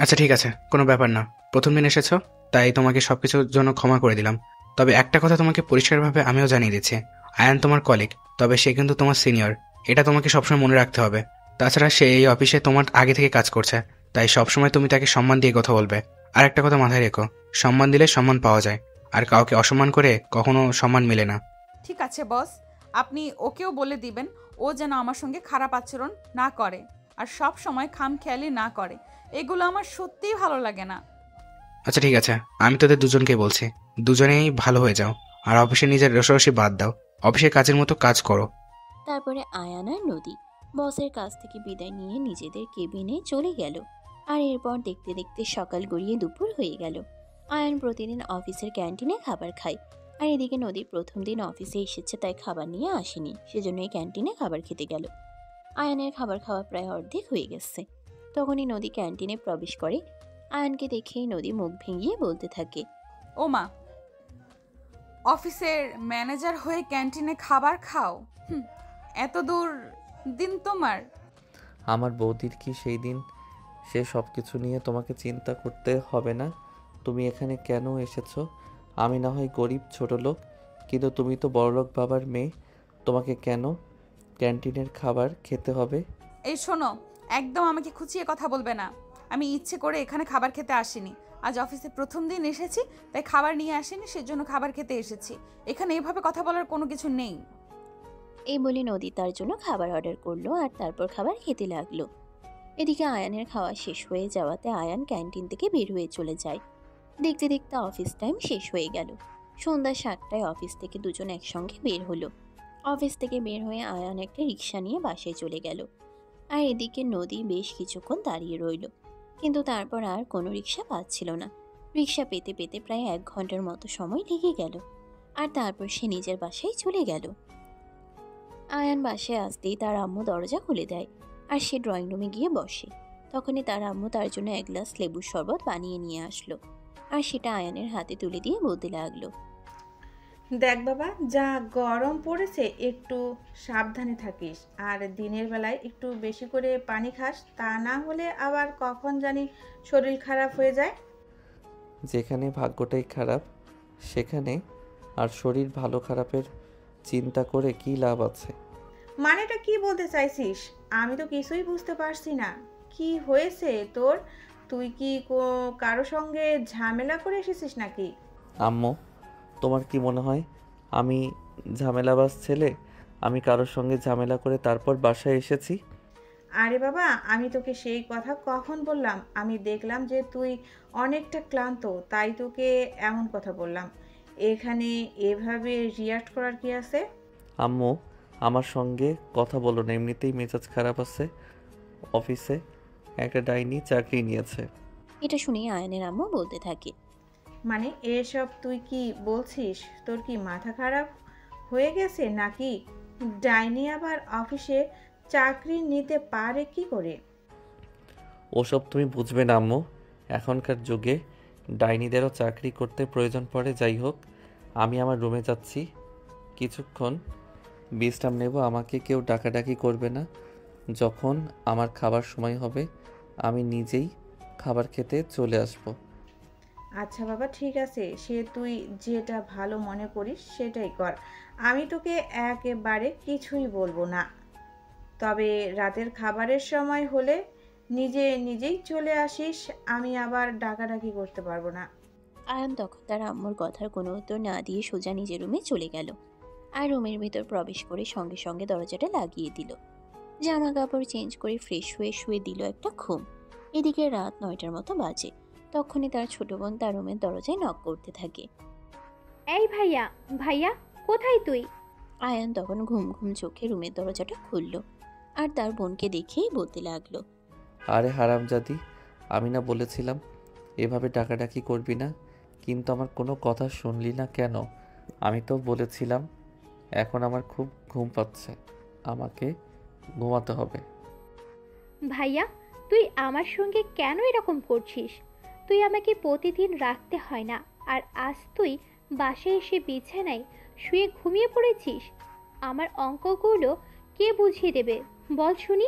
আচ্ছা ঠিক আছে, কোনো ব্যাপার না। প্রথম দিন এসেছো, তাই তোমাকে সবকিছুর জন্য ক্ষমা করে দিলাম। তবে একটা কথা তোমাকে পরিষ্কারভাবে আমিও জানিয়ে দিচ্ছি, আয়ান তোমার কলিগ, তবে সে কিন্তু তোমার সিনিয়র। এটা তোমাকে সবসময় মনে রাখতে হবে। তাছাড়া সে এই অফিসে তোমার আগে থেকে কাজ করছে, তাই সবসময় তুমি তাকে সম্মান দিয়ে কথা বলবে। আর একটা কথা মাথায় রেখো, সম্মান দিলে সম্মান পাওয়া যায়, আর কাউকে অসম্মান করে কখনো সম্মান মেলে না। ঠিক আছে বস, আপনি ওকেও বলে দিবেন ও যেন আমার সঙ্গে খারাপ আচরণ না করে আর সব সময় খামখেয়ালি না করে। এগুলো আমার সত্যিই ভালো লাগে না। আচ্ছা ঠিক আছে, আমি তোদের দুজনকে বলছি, দুজনেই ভালো হয়ে যাও, আর অফিসে নিজের রসারসি বাদ দাও, অফিসের কাজের মতো কাজ করো। তারপরে আয়ান আর নদী বসের কাছ থেকে বিদায় নিয়ে নিজেদের কেবিনে চলে গেল। আর এরপর দেখতে দেখতে সকাল গড়িয়ে দুপুর হয়ে গেল। আয়ান প্রতিদিন অফিসের ক্যান্টিনে খাবার খায়, আর এদিকে নদী প্রথম দিন অফিসে এসেছে তাই খাবার নিয়ে আসেনি, সেজন্য এই ক্যান্টিনে খাবার খেতে গেল। আয়ানের খাবার খাওয়া প্রায় অর্ধেক হয়ে গেছে। তখনই নদী ক্যান্টিনে প্রবেশ করে। আয়ানকে দেখেই নদী মুখ ভেঙিয়ে বলতে থাকে, ও মা, অফিসের ম্যানেজার হয়ে ক্যান্টিনে খাবার খাও? এত দূর দিন তোমার? আমার বৌদির কি সেই দিন? সে সব কিছু নিয়ে তোমাকে চিন্তা করতে হবে না। তুমি এখানে কেন এসেছো? আমি না হয় গরিব ছোট লোক, কিন্তু তুমি তো বড়লোক বাবার মেয়ে। তোমাকে কেন ক্যান্টিনের খাবার খেতে হবে? এই শোনো, একদম আমাকে খুঁচিয়ে কথা বলবে না। আমি ইচ্ছে করে এখানে খাবার খেতে আসিনি। আজ অফিসে প্রথম দিন এসেছি, তাই খাবার নিয়ে আসিনি, সেজন্য খাবার খেতে এসেছি। এখানে এভাবে কথা বলার কোনো কিছু নেই। এই বলে নদী তার জন্য খাবার অর্ডার করলো আর তারপর খাবার খেতে লাগলো। এদিকে আয়ানের খাওয়া শেষ হয়ে যাওয়াতে আয়ান ক্যান্টিন থেকে বের হয়ে চলে যায়। দেখতে দেখতে অফিস টাইম শেষ হয়ে গেল। সন্ধ্যা 7টায় অফিস থেকে দুজন একসঙ্গে বের হলো। অফিস থেকে বের হয়ে আয়ান একটা রিক্সা নিয়ে বাসায় চলে গেল। আর এদিকে নদী বেশ কিছুক্ষণ দাঁড়িয়ে রইল, কিন্তু তারপর আর কোনো রিক্সা পাচ্ছিল না। রিক্সা পেতে পেতে প্রায় 1 ঘন্টার মতো সময় লেগে গেল। আর তারপর সে নিজের বাসায় চলে গেল। আয়ান বাসায় আসতেই তার আম্মু দরজা খুলে দেয়, আর সে ড্রয়িং রুমে গিয়ে বসে। তখনই তার আম্মু তার জন্য 1 গ্লাস লেবুর শরবত বানিয়ে নিয়ে আসলো, আর সেটা আয়ানের হাতে তুলে দিয়ে বলতে লাগলো, দেখ বাবা, যা গরম পড়েছে, একটু সাবধানে থাকিস, আর দিনের বেলায় একটু বেশি করে পানি খাস, তা না হলে আবার কখন জানি শরীর খারাপ হয়ে যায়। যেখানে ভাগ্যটাই খারাপ সেখানে আর শরীর ভালো খারাপের চিন্তা করে কি লাভ আছে? মানেটা কি বলতে চাইছিস? আমি তো কিছুই বুঝতে পারছি না। কি হয়েছে তোর? তুই কি কারো সঙ্গে ঝামেলা করে এসেছিস নাকি? আম্মু, তোমার কি মনে হয় আমি ঝামেলাবাজ ছেলে? আমি কারোর সঙ্গে ঝামেলা করে তারপর বাসায় এসেছি? আরে বাবা, আমি তোকে সেই কথা কখন বললাম? আমি দেখলাম যে তুই অনেকটা ক্লান্ত, তাই তোকে এমন কথা বললাম। এখানে এভাবে রিয়াক্ট করার কি আছে? আম্মু, আমার সঙ্গে কথা বলো না, এমনিতেই মেজাজ খারাপ আছে। অফিসে একটা ডাইনি চাকরি নিয়েছে। এটা শুনে আয়ানের আম্মু বলতে থাকে, মানে এসব তুই কি বলছিস? তোর কি মাথা খারাপ হয়ে গেছে নাকি? ডাইনি আবার অফিসে চাকরি নিতে পারে কি করে? ওসব তুমি বুঝবে না আম্মু। এখনকার যুগে ডাইনিদেরও চাকরি করতে প্রয়োজন পড়ে। যাই হোক, আমি আমার রুমে যাচ্ছি, কিছুক্ষণ বিশ্রাম নেব। আমাকে কেউ ডাকাডাকি করবে না। যখন আমার খাবার সময় হবে আমি নিজেই খাবার খেতে চলে আসব। আচ্ছা বাবা, ঠিক আছে, সে তুই যেটা ভালো মনে করিস সেটাই কর। আমি তোকে একেবারে কিছুই বলবো না। তবে রাতের খাবারের সময় হলে নিজেই চলে আসিস, আমি আবার ডাকাডাকি করতে পারবো না। আয়ান তখন তার আম্মুর কথার কোনো উত্তর না দিয়ে সোজা নিজের রুমে চলে গেল, আর রুমের ভিতর প্রবেশ করে সঙ্গে সঙ্গে দরজাটা লাগিয়ে দিল। জামা কাপড় চেঞ্জ করে ফ্রেশ হয়ে শুয়ে দিল একটা ঘুম। এদিকে রাত 9টার মতো বাজে। তখনই তার ছোট বোন তার রুমের দরজায় নক করতে থাকে। এই ভাইয়া, ভাইয়া কোথায় তুই? আয়ান তখন ঘুম ঘুম চোখে রুমের দরজাটা খুলল আর তার বোনকে দেখেই বলতে লাগলো, আরে হারামজাদি, আমি না বলেছিলাম এভাবে ডাকাডাকি করবি না, কিন্তু আমার কোনো কথা শুনলি না কেন? আমি তো বলেছিলাম এখন আমার খুব ঘুম পাচ্ছে, আমাকে ঘুমাতে হবে। ভাইয়া, তুই আমার সঙ্গে কেন এরকম করছিস? তুই আমাকে প্রতিদিন রাখতে হয় না, আর আজ তুই বাসায় এসে বিছানায় শুয়ে ঘুমিয়ে পড়েছিস। আমার অঙ্কগুলো কে বুঝিয়ে দেবে বল শুনি?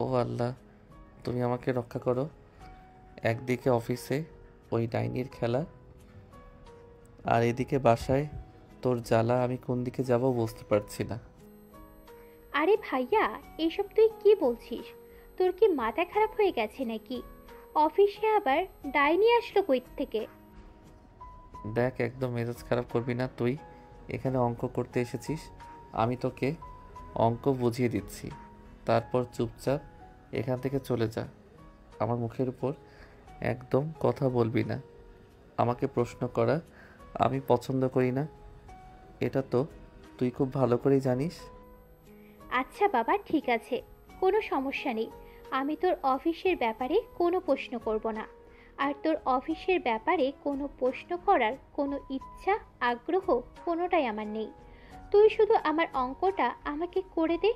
ও আল্লাহ, তুমি আমাকে রক্ষা করো। একদিকে অফিসে ওই ডাইনির খেলা, আর এদিকে বাসায় তোর জ্বালা, আমি কোন দিকে যাব বুঝতে পারছি না। আরে ভাইয়া, এসব তুই কি বলছিস? তোর কি মাথা খারাপ হয়ে গেছে নাকি? অফিসে আবার ডাইনি আসলো কই থেকে? দেখ, একদম মেজাজ খারাপ করবি না। তুই এখানে অঙ্ক করতে এসেছিস, আমি তোকে অঙ্ক বুঝিয়ে দিচ্ছি, তারপর চুপচাপ এখান থেকে চলে যা। আমার মুখের উপর একদম কথা বলবি না। আমাকে প্রশ্ন করা আমি পছন্দ করি না, এটা তো তুই খুব ভালো করেই জানিস। আচ্ছা বাবা, ঠিক আছে, কোনো সমস্যা নেই। আমি তোর অফিসের ব্যাপারে কোনো প্রশ্ন করব না। আর তোর অফিসের ব্যাপারে কোনো প্রশ্ন করার কোনো ইচ্ছা, আগ্রহ কোনোটাই আমার নেই। তুই শুধু আমার অঙ্কটা আমাকে করে দে,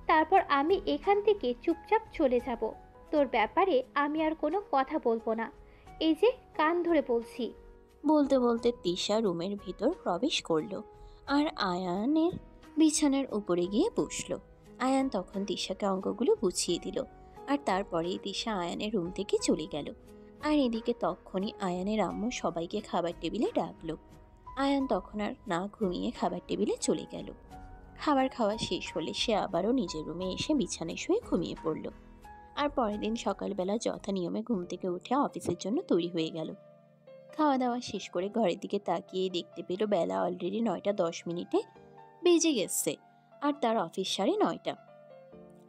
তারপর আমি এখান থেকে চুপচাপ চলে যাব। তোর ব্যাপারে আমি আর কোনো কথা বলবো না, এই যে কান ধরে বলছি। বলতে বলতে তিশা রুমের ভিতর প্রবেশ করলো আর আয়ানের বিছানার উপরে গিয়ে বসলো। আয়ান তখন তিশাকে অঙ্কগুলো বুঝিয়ে দিল আর তারপরেই তিশা আয়ানের রুম থেকে চলে গেল। আর এদিকে তখনই আয়ানের আম্মু সবাইকে খাবার টেবিলে ডাকলো। আয়ান তখন আর না ঘুমিয়ে খাবার টেবিলে চলে গেল। খাবার খাওয়া শেষ হলে সে আবারও নিজের রুমে এসে বিছানায় শুয়ে ঘুমিয়ে পড়ল। আর পরের দিন সকালবেলা যথা নিয়মে ঘুম থেকে উঠে অফিসের জন্য তৈরি হয়ে গেল। খাওয়া দাওয়া শেষ করে ঘরের দিকে তাকিয়ে দেখতে পেল বেলা অলরেডি 9:10 বেজে গেছে আর তার অফিস 9:30।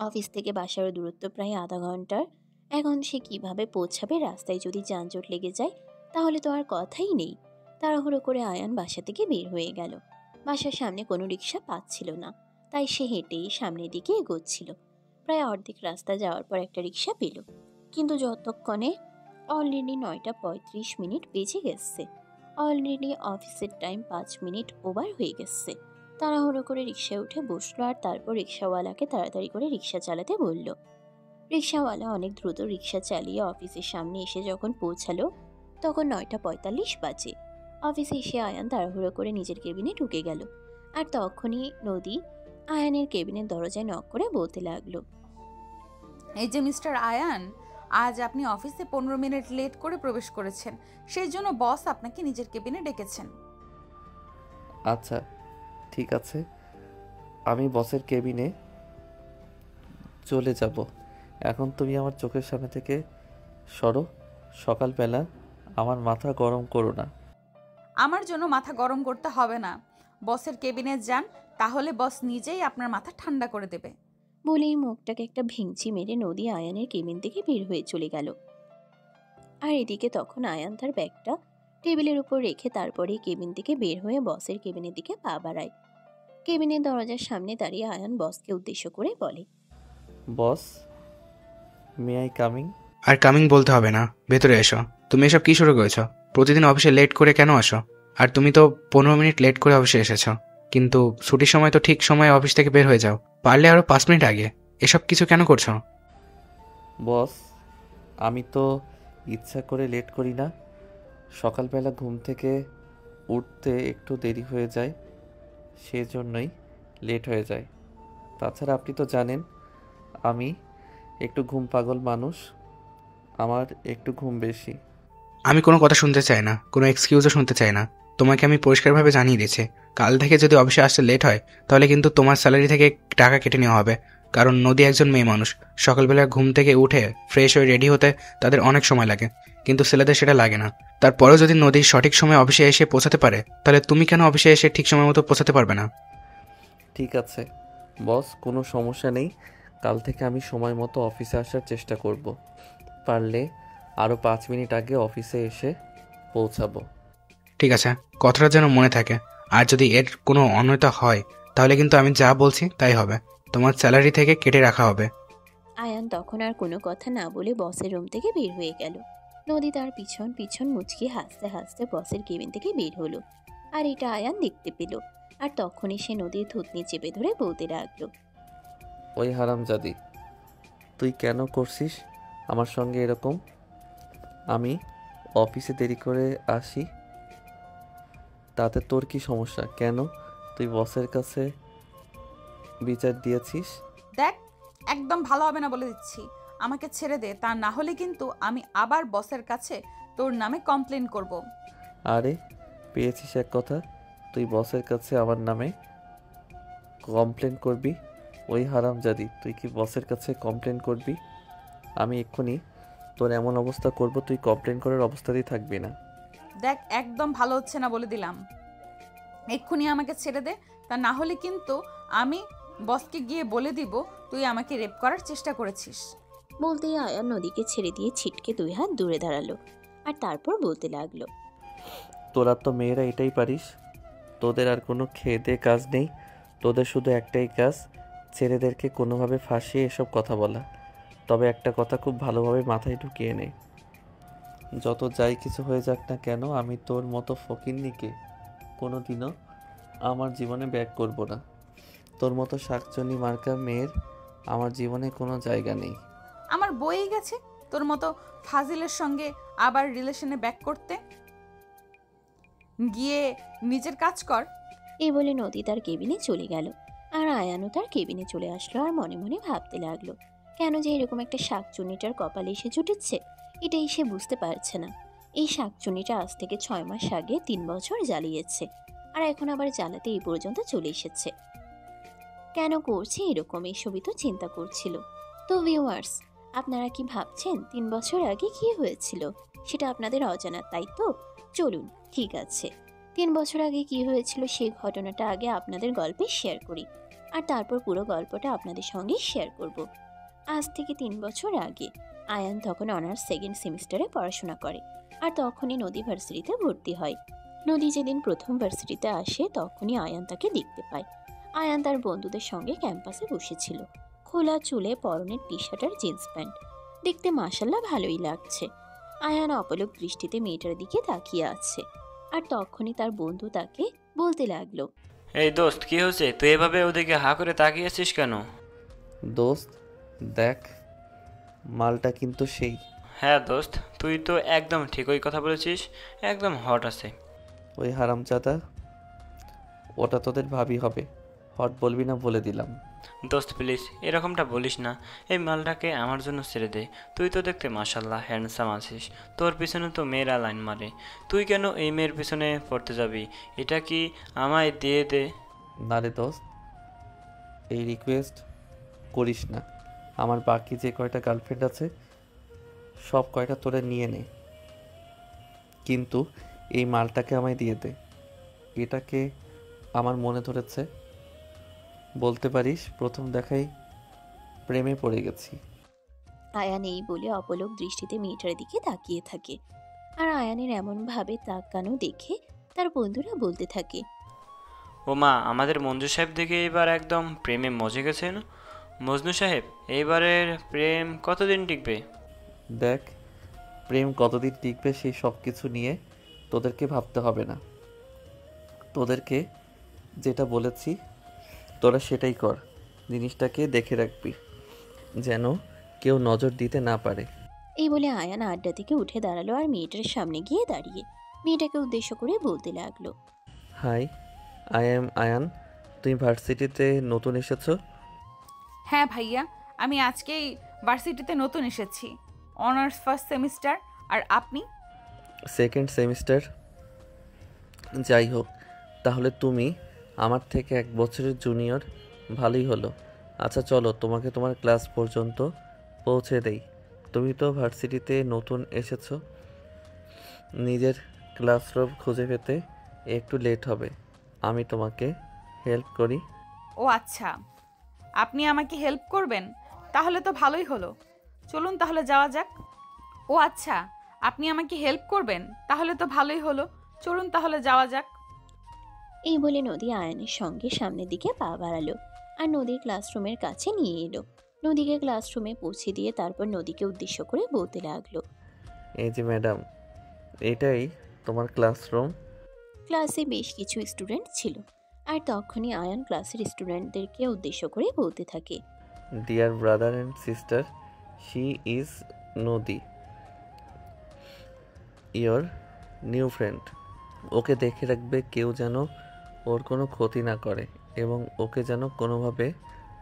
অফিস থেকে বাসার দূরত্ব প্রায় আধা ঘন্টার। এখন সে কিভাবে পৌঁছাবে? রাস্তায় যদি যানজট লেগে যায় তাহলে তো আর কথাই নেই। তাড়াহুড়ো করে আয়ান বাসা থেকে বের হয়ে গেল। বাসার সামনে কোনো রিক্সা পাচ্ছিল না, তাই সে হেঁটেই সামনের দিকে এগোচ্ছিল। প্রায় অর্ধেক রাস্তা যাওয়ার পর একটা রিক্সা পেল, কিন্তু যতক্ষণে অলরেডি 9:35 বেজে গেছে। অলরেডি অফিসের টাইম 5 মিনিট ওভার হয়ে গেছে। তাড়াহুড়ো করে রিক্সায় উঠে বসলো আর তারপর রিক্সাওয়ালাকে তাড়াতাড়ি করে রিক্সা চালাতে বলল। রিক্সাওয়ালা অনেক দ্রুত রিক্সা চালিয়ে অফিসের সামনে এসে যখন পৌঁছালো তখন 9:45 বাজে। অফিসে এসে আয়ান তাড়াহুড়ো করে নিজের কেবিনে ঢুকে গেল। আর তখনই নদী আয়ানের কেবিনের দরজায় নক করে বলতে লাগলো, এই যে মিস্টার আয়ান, আজ আপনি অফিসে 15 মিনিট লেট করে প্রবেশ করেছেন, সেই জন্য বস আপনাকে নিজের কেবিনে ডেকেছেন। আচ্ছা ঠিক আছে, আমি বসের কেবিনে চলে যাব। এখন তুমি আমার চোখের সামনে থেকে সরো। সকালবেলা আমার মাথা গরম করো না। আমার জন্য মাথা গরম করতে হবে না, বসের কেবিনে যান, তাহলে বস নিজেই আপনার মাথা ঠান্ডা করে দেবে। বলেই মুখটাকে একটা ভেঙচি মেরে নদী আয়ানের কেবিন থেকে বের হয়ে চলে গেল। আর এদিকে তখন আয়ান তার ব্যাগটা টেবিলের উপর রেখে তারপরেই কেবিন থেকে বের হয়ে বসের কেবিনের দিকে পা বাড়ায়। কেবিনের দরজার সামনে দাঁড়িয়ে আয়ান বসকে উদ্দেশ্য করে বলে, বস, মে আই কামিং? আর কামিং বলতে হবে না, ভেতরে এসো। তুমি এসব কি শুরু করেছো? প্রতিদিন অফিসে লেট করে কেন আসো? আর তুমি তো 15 মিনিট লেট করে অফিসে এসেছো, কিন্তু ছুটির সময় তো ঠিক সময়ে অফিস থেকে বের হয়ে যাও, পারলে আরো 5 মিনিট আগে। এসব কিছু কেন করছো? বস, আমি তো ইচ্ছা করে লেট করি না। সকালবেলা ঘুম থেকে উঠতে একটু দেরি হয়ে যায়, সেজন্যই লেট হয়ে যায়। তাছাড়া আপনি তো জানেন আমি একটু ঘুম পাগল মানুষ, আমার একটু ঘুম বেশি। আমি কোনো কথা শুনতে চাই না, কোনো এক্সকিউজও শুনতে চাই না। তোমাকে আমি পরিষ্কারভাবে জানিয়ে দিচ্ছি, কাল থেকে যদি অফিসে আসতে লেট হয় তাহলে কিন্তু তোমার স্যালারি থেকে টাকা কেটে নেওয়া হবে। কারণ নদী একজন মেয়ে মানুষ, সকালবেলা ঘুম থেকে উঠে ফ্রেশ হয়ে রেডি হতে তাদের অনেক সময় লাগে, কিন্তু ছেলেদের সেটা লাগে না। তারপরেও যদি নদী সঠিক সময় অফিসে এসে পৌঁছাতে পারে, তাহলে তুমি কেন অফিসে এসে ঠিক সময় মতো পৌঁছাতে পারবে না? ঠিক আছে, বস, কোনো সমস্যা নেই। কাল থেকে আমি সময় মতো অফিসে আসার চেষ্টা করব। পারলে আরও 5 মিনিট আগে অফিসে এসে পৌঁছাবো। ঠিক আছে, কথাটা যেন মনে থাকে। আর যদি এর কোনো অন্যতা হয় তাহলে কিন্তু আমি যা বলছি তাই হবে। তোমার স্যালারি থেকে কেটে রাখা হবে। আয়ান তখন আর কোনো কথা না বলে বসের রুম থেকে বের হয়ে গেল। নদী তার পিছন পিছন মুচকি হাসতে হাসতে বসের কেবিন থেকে বের হলো। আর এটা আয়ান দেখতে পেল। আর তখনই সে নদীর থুতনি চেপে ধরে বলতে লাগলো, ওই হারামজাদি, তুই কেন করছিস আমার সঙ্গে এরকম? আমি অফিসে দেরি করে আসি, তাতে তোর কি সমস্যা? কেন তুই বসের কাছে বিচার দিয়েছিস? দেখ, একদম ভালো হবে না বলে দিচ্ছি। আমাকে ছেড়ে দে, তা না হলে কিন্তু আমি আবার বসের কাছে তোর নামে কমপ্লেন করব। আরে পেয়েছিস এক কথা, তুই বসের কাছে আমার নামে কমপ্লেন করবি? ওই হারামজাদি, তুই কি বসের কাছে কমপ্লেন করবি? আমি এক্ষুনি তোর এমন অবস্থা করব, তুই কমপ্লেন করার অবস্থাতেই থাকবি না। দেখ, একদম ভালো হচ্ছে না বলে দিলাম। এক্ষুনি আমাকে ছেড়ে দে, তা না হলে কিন্তু আমি বসকে গিয়ে বলে দিব তুই আমাকে রেপ করার চেষ্টা করেছিস। বলতেই আয়ান নদীকে ছেড়ে দিয়ে ছিটকে 2 হাত দূরে দাঁড়ালো। আর তারপর বলতে লাগলো, তোরা তো মেয়েরা এটাই পারিস, তোদের আর কোনো খেয়ে দেয়ে কাজ নেই। তোদের শুধু একটাই কাজ, ছেলেদেরকে কোনোভাবে ফাঁসিয়ে এসব কথা বলা। তবে একটা কথা খুব ভালোভাবে মাথায় ঢুকিয়ে নে, যত যাই কিছু হয়ে যাক না কেন, আমি তোর মতো ফকিন্নিকে কোনো দিনও আমার জীবনে ব্যাক করব না। তোর মতো শাকচুন্নি মার্কা মেয়ের আমার জীবনে কোনো জায়গা নেই। আমার বইই গেছে তোর মতো ফাজিলের সঙ্গে আবার রিলেশনে ব্যাক করতে। গিয়ে নিজের কাজ কর। এই বলে নদী তার কেবিনে চলে গেল। আর আয়ানও তার কেবিনে চলে আসলো আর মনে মনে ভাবতে লাগলো, কেন যে এরকম একটা শাকচুন্নিটার কপালে এসে জুটেছে, এটাই সে বুঝতে পারছে না। এই শাকচুন্নিটা আজ থেকে 6 মাস আগে 3 বছর জ্বালিয়েছে, আর এখন আবার জ্বালাতে এই পর্যন্ত চলে এসেছে। কেন করছে এরকম, এসবই তো চিন্তা করছিল। তো ভিউয়ার্স, আপনারা কি ভাবছেন 3 বছর আগে কি হয়েছিল? সেটা আপনাদের অজানা, তাই তো? চলুন, ঠিক আছে, 3 বছর আগে কি হয়েছিল সেই ঘটনাটা আগে আপনাদের গল্পে শেয়ার করি, আর তারপর পুরো গল্পটা আপনাদের সঙ্গে শেয়ার করব। আজ থেকে 3 বছর আগে আয়ান তখন অনার্স 2nd সেমিস্টারে পড়াশোনা করে। আর তখনই নদী ভার্সিটিতে ভর্তি হয়। নদী যেদিন প্রথম ভার্সিটিতে আসে তখনই আয়ান তাকে দেখতে পায়। আয়ান তার বন্ধুদের সঙ্গে ক্যাম্পাসে বসেছিল। খোলা চুলে, পরনের টি শার্ট আর জিন্স প্যান্ট, দেখতে মাশাল্লাহ ভালোই লাগছে। আয়ান অপলক দৃষ্টিতে মেয়েটার দিকে তাকিয়ে আছে। আর তখনই তার বন্ধু তাকে বলতে লাগলো, এই দোস্ত, কি হয়েছে? তুই এভাবে ওদিকে হা করে তাকিয়ে আছিস কেন? দোস্ত দেখ, মালটা কিন্তু সেই। হ্যাঁ দোস্ত, তুই তো একদম ঠিকই কথা বলেছিস, একদম হট আছে। ওই হারামজাদা, ওটা তোদের ভাবি হবে। হট বলবি না বলে দিলাম। দোস্ত প্লিজ এরকমটা বলিস না, এই মালটাকে আমার জন্য ছেড়ে দে। তুই তো দেখতে মাশাল্লাহ হ্যান্ডসাম আছিস, তোর পিছনে তো মেয়েরা লাইন মারে, তুই কেন এই মেয়ের পিছনে পড়তে যাবি? এটা কি আমায় দিয়ে দে। না রে দোস্ত, এই রিকোয়েস্ট করিস না। আমার বাকি যে কয়টা গার্লফ্রেন্ড আছে সব কয়টা তোরে নিয়ে নে, কিন্তু এই মালটাকে আমায় দিয়ে দে। এটাকে আমার মনে ধরেছে, বলতে পারিস প্রথম দেখাই প্রেমে পড়ে গেছি। আয়ান এই বলে অপলক দৃষ্টিতে মেয়েটার দিকে তাকিয়ে থাকে। আর আয়ানের এমনভাবে তাকানো দেখে তার বন্ধুরা বলতে থাকে, ও মা, আমাদের মঞ্জু সাহেব দেখে এবার একদম প্রেমে মজে গেছেন। মজনু সাহেব, এইবারের প্রেম কতদিন টিকবে? দেখ, প্রেম কতদিন টিকবে সেই সব কিছু নিয়ে তোদেরকে ভাবতে হবে না। তোদেরকে যেটা বলেছি তোরা সেটাই কর। জিনিসটাকে দেখে রাখবি যেন কেউ নজর দিতে না পারে। এই বলে আয়ান আড্ডা থেকে উঠে দাঁড়ালো আর মেয়েটার সামনে গিয়ে দাঁড়িয়ে মেয়েটাকে উদ্দেশ্য করে বলতে লাগলো, হাই, আই এম আয়ান। তুমি ভার্সিটিতে নতুন এসেছো? হ্যাঁ ভাইয়া, আমি আজকেই ভার্সিটিতে নতুন এসেছি, অনার্স 1st সেমিস্টার। আর আপনি? 2nd semester. যাই হোক, তাহলে তুমি আমার থেকে 1 বছরের জুনিয়র। ভালোই হলো। আচ্ছা চলো, তোমাকে তোমার ক্লাস পর্যন্ত পৌঁছে দেই। তুমি তো ভার্সিটিতে নতুন এসেছো, নিজের ক্লাসরুম খুঁজে পেতে একটু লেট হবে। আমি তোমাকে হেল্প করি। ও আচ্ছা, আপনি আমাকে হেল্প করবেন? তাহলে তো ভালোই হলো। চলুন তাহলে যাওয়া যাক। ও আচ্ছা, আপনি আমাকে হেল্প করবেন? তাহলে তো ভালোই হলো। চলুন তাহলে যাওয়া যাক। এই বলে নদী আয়ানের সঙ্গে সামনের দিকে পা বাড়ালো আর নদীর ক্লাসরুমের কাছে নিয়ে এলো। নদীকে ক্লাসরুমে পৌঁছে দিয়ে তারপর নদীকে উদ্দেশ্য করে বলতে লাগলো, এই যে ম্যাডাম, এটাই তোমার ক্লাসরুম। ক্লাসে বেশ কিছু স্টুডেন্ট ছিল আর তখনই আয়ান ক্লাসের স্টুডেন্টদেরকে উদ্দেশ্য করে বলতে থাকে, dear brother and sister, she is নদী, ইয়োর নিউ ফ্রেন্ড। ওকে দেখে রাখবে, কেউ যেন ওর কোনো ক্ষতি না করে এবং ওকে যেন কোনোভাবে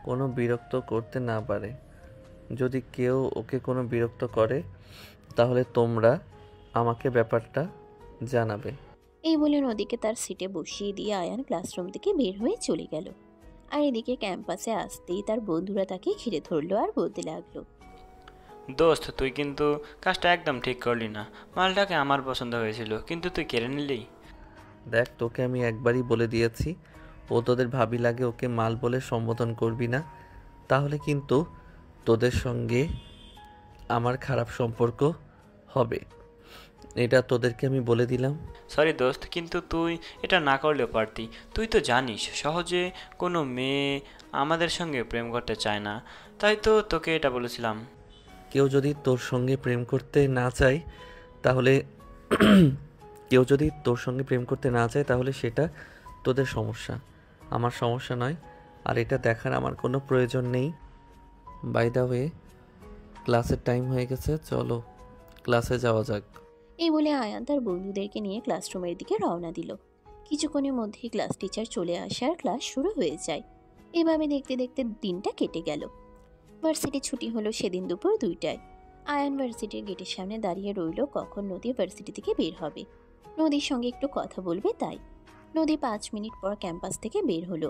কোনো বিরক্ত করতে না পারে। যদি কেউ ওকে কোনো বিরক্ত করে তাহলে তোমরা আমাকে ব্যাপারটা জানাবে। এই বলে নদীকে তার সিটে বসিয়ে দিয়ে আয়ান ক্লাসরুম থেকে বের হয়ে চলে গেল। আর এদিকে ক্যাম্পাসে আসতেই তার বন্ধুরা তাকে ঘিরে ধরলো আর বলতে লাগলো, দোস্ত, তুই কিন্তু কাজটা একদম ঠিক করলি না। মালটাকে আমার পছন্দ হয়েছিল, কিন্তু তুই কেড়ে নিলি। দেখ, তোকে আমি একবারই বলে দিয়েছি, ও তোদের ভাবি লাগে, ওকে মাল বলে সম্বোধন করবি না, তাহলে কিন্তু তোদের সঙ্গে আমার খারাপ সম্পর্ক হবে। এটা তোদেরকে আমি বলে দিলাম। সরি দোস্ত, কিন্তু তুই এটা না করলেও পারতি। তুই তো জানিস সহজে কোনো মেয়ে আমাদের সঙ্গে প্রেম করতে চায় না, তাই তো তোকে এটা বলেছিলাম। কেউ যদি তোর সঙ্গে প্রেম করতে না চায় তাহলে তাহলে সেটা তোদের সমস্যা, আমার সমস্যা নয়। আর এটা দেখার আমার কোনো প্রয়োজন নেই। বাই দ্য ওয়ে, ক্লাসের টাইম হয়ে গেছে, চলো ক্লাসে যাওয়া যাক। এই বলে আয়ান তার বন্ধুদেরকে নিয়ে ক্লাসরুমের দিকে রওনা দিল। কিছুক্ষণের মধ্যেই ক্লাস টিচার চলে আসে আর ক্লাস শুরু হয়ে যায়। এভাবে দেখতে দেখতে দিনটা কেটে গেল। ভার্সিটি ছুটি হলো সেদিন দুপুর 2টায়। আয়ান ভার্সিটির গেটের সামনে দাঁড়িয়ে রইল কখন নদী ভার্সিটি থেকে বের হবে, নদীর সঙ্গে একটু কথা বলবে তাই। নদী 5 মিনিট পর ক্যাম্পাস থেকে বের হলো।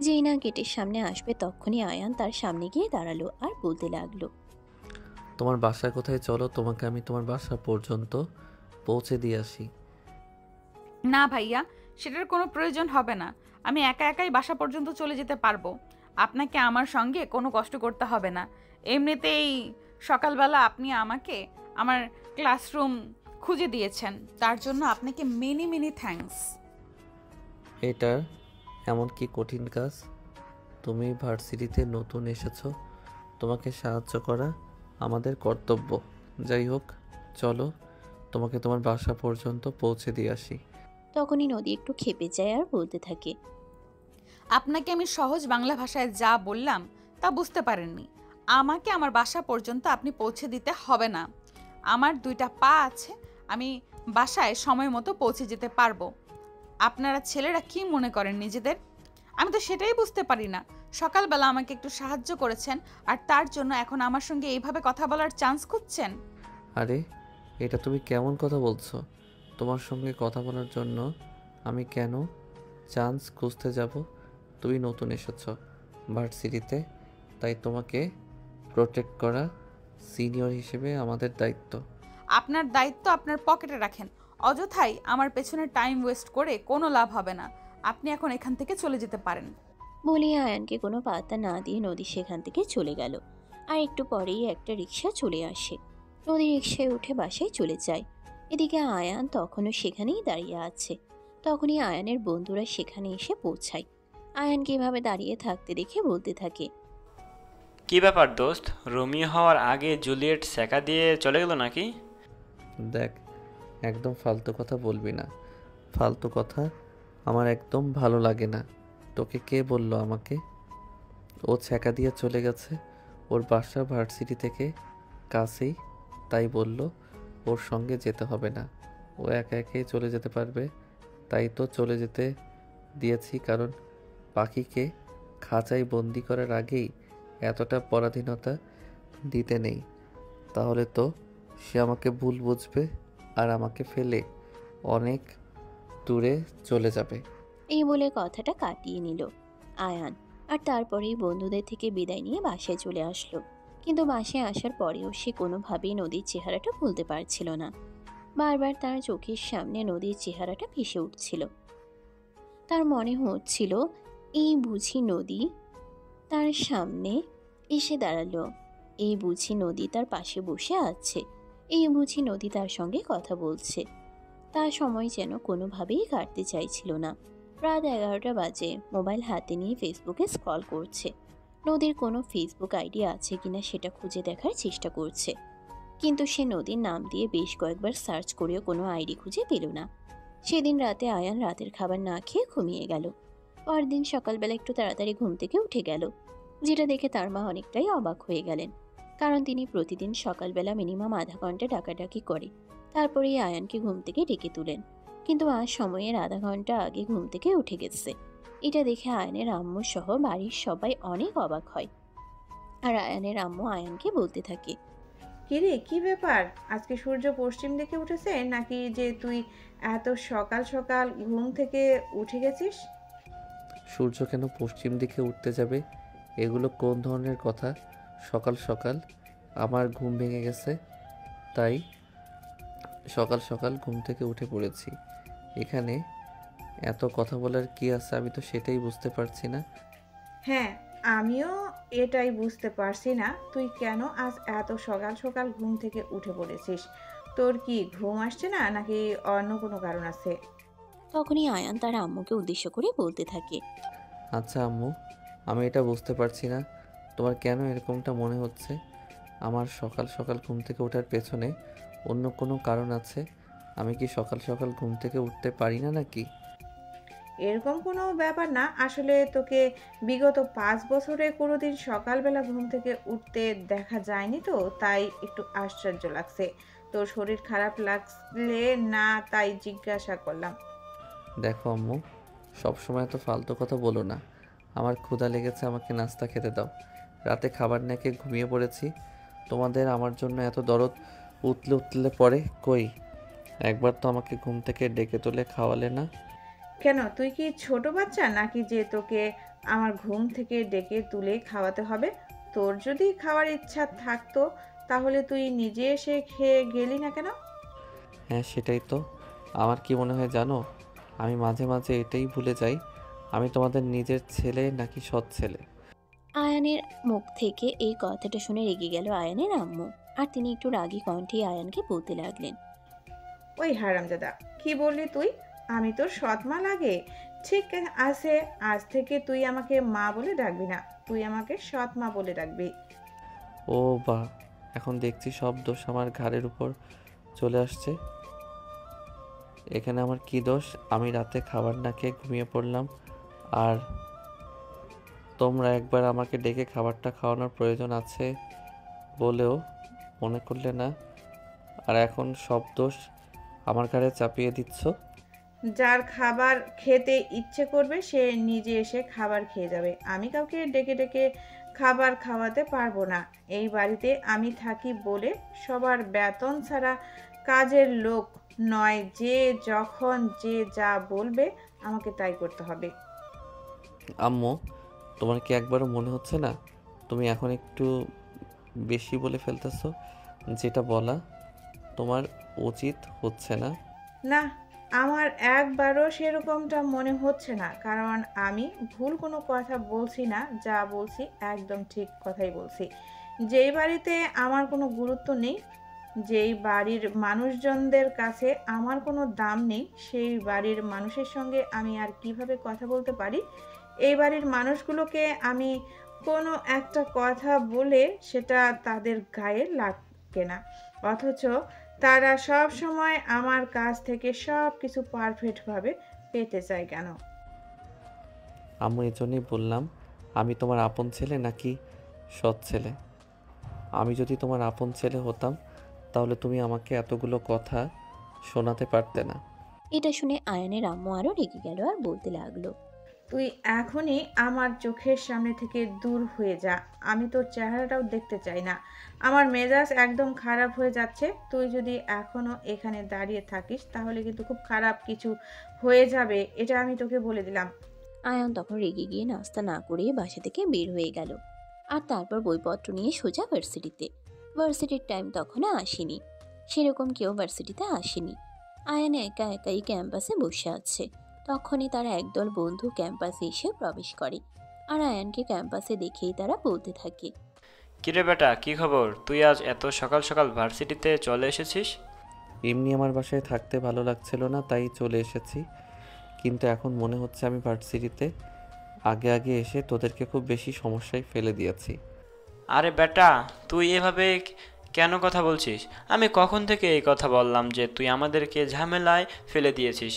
যেই না গেটের সামনে আসবে তখনই আয়ান তার সামনে গিয়ে দাঁড়ালো আর বলতে লাগলো, তোমার বাসা কোথায়, চলো তোমাকে আমি তোমার বাসা পর্যন্ত পৌঁছে দিয়ে আসি। না ভাইয়া, সেটার কোনো প্রয়োজন হবে না। আমি একা একাই বাসা পর্যন্ত চলে যেতে পারবো। আপনাকে আমার সঙ্গে কোনো কষ্ট করতে হবে না। এমনিতেই সকালবেলা আপনি আমাকে আমার ক্লাসরুম খুঁজে দিয়েছেন, তার জন্য আপনাকে মেনি মেনি থ্যাঙ্কস। এটা এমন কি কঠিন কাজ? তুমি ভার্সিটিতে নতুন এসেছো, তোমাকে সাহায্য করা আমাদের কর্তব্য। যাই হোক, চলো তোমাকে তোমার বাসা পর্যন্ত পৌঁছে দিয়ে আসি। তখনই নদী একটু ক্ষেপে যায় আর বলতে থাকে, আপনাকে আমি সহজ বাংলা ভাষায় যা বললাম তা বুঝতে পারেননি। আমাকে আমার বাসা পর্যন্ত আপনি পৌঁছে দিতে হবে না। আমার 2টা পা আছে, আমি বাসায় সময় মতো পৌঁছে যেতে পারবো। আপনারা ছেলেরা কি মনে করেন নিজেদের? আমি তো সেটাই বুঝতে পারি না। সকালবেলা আমাকে একটু সাহায্য করেছেন আর তার জন্য এখন আমার সঙ্গে এইভাবে কথা বলার চান্স খুঁজছেন। আরে, এটা তুমি কেমন কথা বলছো? তোমার সঙ্গে কথা বলার জন্য আমি কেন চান্স খুঁজতে যাব? তুমি নতুন এসেছো ভার্সিটিতে, তাই তোমাকে প্রোটেক্ট করা সিনিয়র হিসেবে আমাদের দায়িত্ব। আপনার দায়িত্ব আপনার পকেটে রাখেন। অযথাই আমার পেছনে টাইম ওয়েস্ট করে কোনো লাভ হবে না। আপনি এখন এখান থেকে চলে যেতে পারেন। বলে আয়ানকে কোনো পাত্তা না দিয়ে নদী সেখান থেকে চলে গেল। আর একটু পরেই একটা রিক্সা চলে আসে। নদী রিক্সায় উঠে বাসায় চলে যায়। এদিকে আয়ান তখনও সেখানেই দাঁড়িয়ে আছে। তখনই আয়ানের বন্ধুরা সেখানে এসে পৌঁছায়। আয়ানকে এভাবে দাঁড়িয়ে থাকতে দেখে বলতে থাকে, কি ব্যাপার দোস্ত, রোমিও হওয়ার আগে জুলিয়েট সেকা দিয়ে চলে গেল নাকি? দেখ, একদম ফালতু কথা বলবি না। ফালতু কথা আমার একদম ভালো লাগে না। তোকে কে বললো আমাকে ও ছ্যাঁকা দিয়ে চলে গেছে? ওর বাসা ভার্সিটি থেকে কাছেই, তাই বলল ওর সঙ্গে যেতে হবে না, ও একা একাই চলে যেতে পারবে। তাই তো চলে যেতে দিয়েছি, কারণ পাখিকে খাঁচায় বন্দি করার আগেই এতটা পরাধীনতা দিতে নেই। তাহলে তো সে আমাকে ভুল বুঝবে আর আমাকে ফেলে অনেক দূরে চলে যাবে। এই বলে কথাটা কাটিয়ে নিল আয়ান। আর তারপরেই বন্ধুদের থেকে বিদায় নিয়ে বাসায় চলে আসলো। কিন্তু বাসায় আসার পরেও সে কোনোভাবেই নদীর চেহারাটা ভুলতে পারছিল না। বারবার তার চোখের সামনে নদীর চেহারাটা ভেসে উঠছিল। তার মনে হচ্ছিল এই বুঝি নদী, তার সামনে এসে দাঁড়ালো। এই বুঝি নদী তার পাশে বসে আছে, এই বুঝি নদী তার সঙ্গে কথা বলছে। তার সময় যেন কোনোভাবেই কাটতে চাইছিল না। রাত 11টা বাজে, মোবাইল হাতে নিয়ে ফেসবুকে স্ক্রল করছে। নদীর কোনো ফেসবুক আইডি আছে কিনা সেটা খুঁজে দেখার চেষ্টা করছে, কিন্তু সে নদীর নাম দিয়ে বেশ কয়েকবার সার্চ করেও কোনো আইডি খুঁজে পেল না। সেদিন রাতে আয়ান রাতের খাবার না খেয়ে ঘুমিয়ে গেল। পরদিন সকালবেলা একটু তাড়াতাড়ি ঘুম থেকে উঠে গেল, যেটা দেখে তার মা অনেকটাই অবাক হয়ে গেলেন, কারণ তিনি প্রতিদিন সকালবেলা মিনিমাম আধা ঘন্টা ডাকাডাকি করে তারপরেই আয়ানকে ঘুম থেকে ডেকে তুলেন। কিন্তু আজ সময়ের আধা ঘন্টা আগে ঘুম থেকে উঠে গেছে। এটা দেখে আয়ানের আম্মু সহ বাড়ির সবাই অনেক অবাক হয়। আর আয়ানের আম্মু আয়ানকে বলতে থাকে, কিরে, কি ব্যাপার? আজকে সূর্য পশ্চিম দিকে উঠেছে নাকি যে তুই এত সকাল সকাল ঘুম থেকে উঠে গেছিস? সূর্য কেন পশ্চিম দিকে উঠতে যাবে? এগুলো কোন ধরনের কথা? সকাল সকাল আমার ঘুম ভেঙে গেছে, তাই সকাল সকাল ঘুম থেকে উঠে পড়েছি। এখানে এত কথা বলার কি আছে আমি তো সেটাই বুঝতে পারছি না। হ্যাঁ, আমিও এটাই বুঝতে পারছি না তুই কেন আজ এত সকাল সকাল ঘুম থেকে উঠে পড়েছিস। তোর কি ঘুম আসছে না নাকি অন্য কোনো কারণ আছে? তখনই আয়ান তার আম্মুকে উদ্দেশ্য করে বলতে থাকে, আচ্ছা আম্মু, আমি এটা বুঝতে পারছি না তোমার কেন এরকমটা মনে হচ্ছে। আমার সকাল সকাল ঘুম থেকে ওঠার পেছনে অন্য কোনো কারণ আছে? আমি কি সকাল সকাল ঘুম থেকে উঠতে পারি না নাকি? এরকম কোনো ব্যাপার না, আসলে তোকে বিগত 5 বছরে কোনোদিন সকালবেলা ঘুম থেকে উঠতে দেখা যায়নি, তো তাই একটু আশ্চর্য লাগছে। তোর শরীর খারাপ লাগলে না, তাই জিজ্ঞাসা করলাম। দেখো আম্মু, সবসময় তো ফালতু কথা বলো না। আমার ক্ষুধা লেগেছে, আমাকে নাস্তা খেতে দাও। রাতে খাবার না খেয়ে ঘুমিয়ে পড়েছি। তোমাদের আমার জন্য এত দরদ উতলে উতলে পড়ে কই? একবার তো আমাকে ঘুম থেকে ডেকে তুলে খাওয়ালে না। কেন, তুই কি ছোট বাচ্চা নাকি যে তোকে আমার ঘুম থেকে ডেকে তুলে খাওয়াতে হবে? তোর যদি খাওয়ার ইচ্ছা থাকতো তাহলে তুই নিজে এসে খেয়ে গেলি না কেন? হ্যাঁ সেটাই তো। আমার কি মনে হয় জানো, আমি মাঝে মাঝে এটাই ভুলে যাই আমি তোমাদের নিজের ছেলে নাকি সৎ ছেলে। আয়ানের মুখ থেকে এই কথাটা শুনে রেগে গেল আয়ানের আম্মু। আর তিনি একটু রাগী কণ্ঠে আয়ানকে বলতে লাগলেন, ওই হারামজাদা, কি বললি তুই? আমি তোর সৎ মা লাগে? ঠিক আছে, আজ থেকে তুই আমাকে মা বলে ডাকবি না, তুই আমাকে সৎ মা বলে ডাকবি। ও বা, এখন দেখছি সব দোষ আমার ঘাড়ের উপর চলে আসছে। এখানে আমার কি দোষ? আমি রাতে খাবার না খেয়ে ঘুমিয়ে পড়লাম, আর তোমরা একবার আমাকে ডেকে খাবারটা খাওয়ানোর প্রয়োজন আছে বলেও মনে করলে না, আর এখন সব দোষ আমার ঘাড়ে চাপিয়ে দিচ্ছ। যার খাবার খেতে ইচ্ছে করবে সে নিজে এসে খাবার খেয়ে যাবে, আমি কাউকে ডেকে ডেকে খাবার খাওয়াতে পারবো না। এই বাড়িতে আমি থাকি বলে সবার বেতন ছাড়া কাজের লোক নয়, যে যখন যে যা বলবে আমাকে তাই করতে হবে। আম্মু, তোমার কি একবারও মনে হচ্ছে না তুমি এখন একটু বেশি বলে ফেলতেছো? যেটা বলা তোমার উচিত হচ্ছে না। না, আমার একবারও সেরকমটা মনে হচ্ছে না, কারণ আমি ভুল কোনো কথা বলছি না, যা বলছি একদম ঠিক কথাই বলছি। যেই বাড়িতে আমার কোনো গুরুত্ব নেই, যেই বাড়ির মানুষজনদের কাছে আমার কোনো দাম নেই, সেই বাড়ির মানুষের সঙ্গে আমি আর কিভাবে কথা বলতে পারি? এই বাড়ির মানুষগুলোকে আমি কোনো একটা কথা বলে সেটা তাদের গায়ে লাগে না, অথচ তারা সব সময় আমার কাছ থেকে সব কিছু পারফেক্টভাবে পেতে চায় কেন? আম্মু, এই জন্যই বললাম আমি তোমার আপন ছেলে নাকি সৎ ছেলে। আমি যদি তোমার আপন ছেলে হতাম তাহলে তুমি আমাকে এতগুলো কথা শোনাতে পারতে না। এটা শুনে আয়ানের আম্মু আরও রেগে গেল আর বলতে লাগলো, তুই এখনই আমার চোখের সামনে থেকে দূর হয়ে যা, আমি তোর চেহারাটাও দেখতে চাই না। আমার মেজাজ একদম খারাপ হয়ে যাচ্ছে, তুই যদি এখনো এখানে দাঁড়িয়ে থাকিস তাহলে কিন্তু খুব খারাপ কিছু হয়ে যাবে, এটা আমি তোকে বলে দিলাম। আয়ান তখন রেগে গিয়ে নাস্তা না করে বাসা থেকে বের হয়ে গেল। আর তারপর বইপত্র নিয়ে সোজা ভার্সিটিতে। ভার্সিটির টাইম তখনও আসেনি, সেরকম কেউ ভার্সিটিতে আসেনি। আয়ান একা একাই ক্যাম্পাসে বসে আছে। তখনই তার একদল বন্ধু ক্যাম্পাসে এসে প্রবেশ করে। আর আয়ানকে ক্যাম্পাসে দেখেই তারা বলতে থাকে। কিরে বেটা, কি খবর? তুই আজ এত সকাল সকাল ভার্সিটিতে চলে এসেছিস? এমনি আমার বাসায় থাকতে ভালো লাগছিল না, তাই চলে এসেছি। কিন্তু এখন মনে হচ্ছে আমি ভার্সিটিতে আগে আগে এসে তোদেরকে খুব বেশি সমস্যায় ফেলে দিয়েছি। আরে বেটা, তুই এভাবে কেন কথা বলছিস? আমি কখন থেকে এই কথা বললাম যে তুই আমাদেরকে ঝামেলায় ফেলে দিয়েছিস?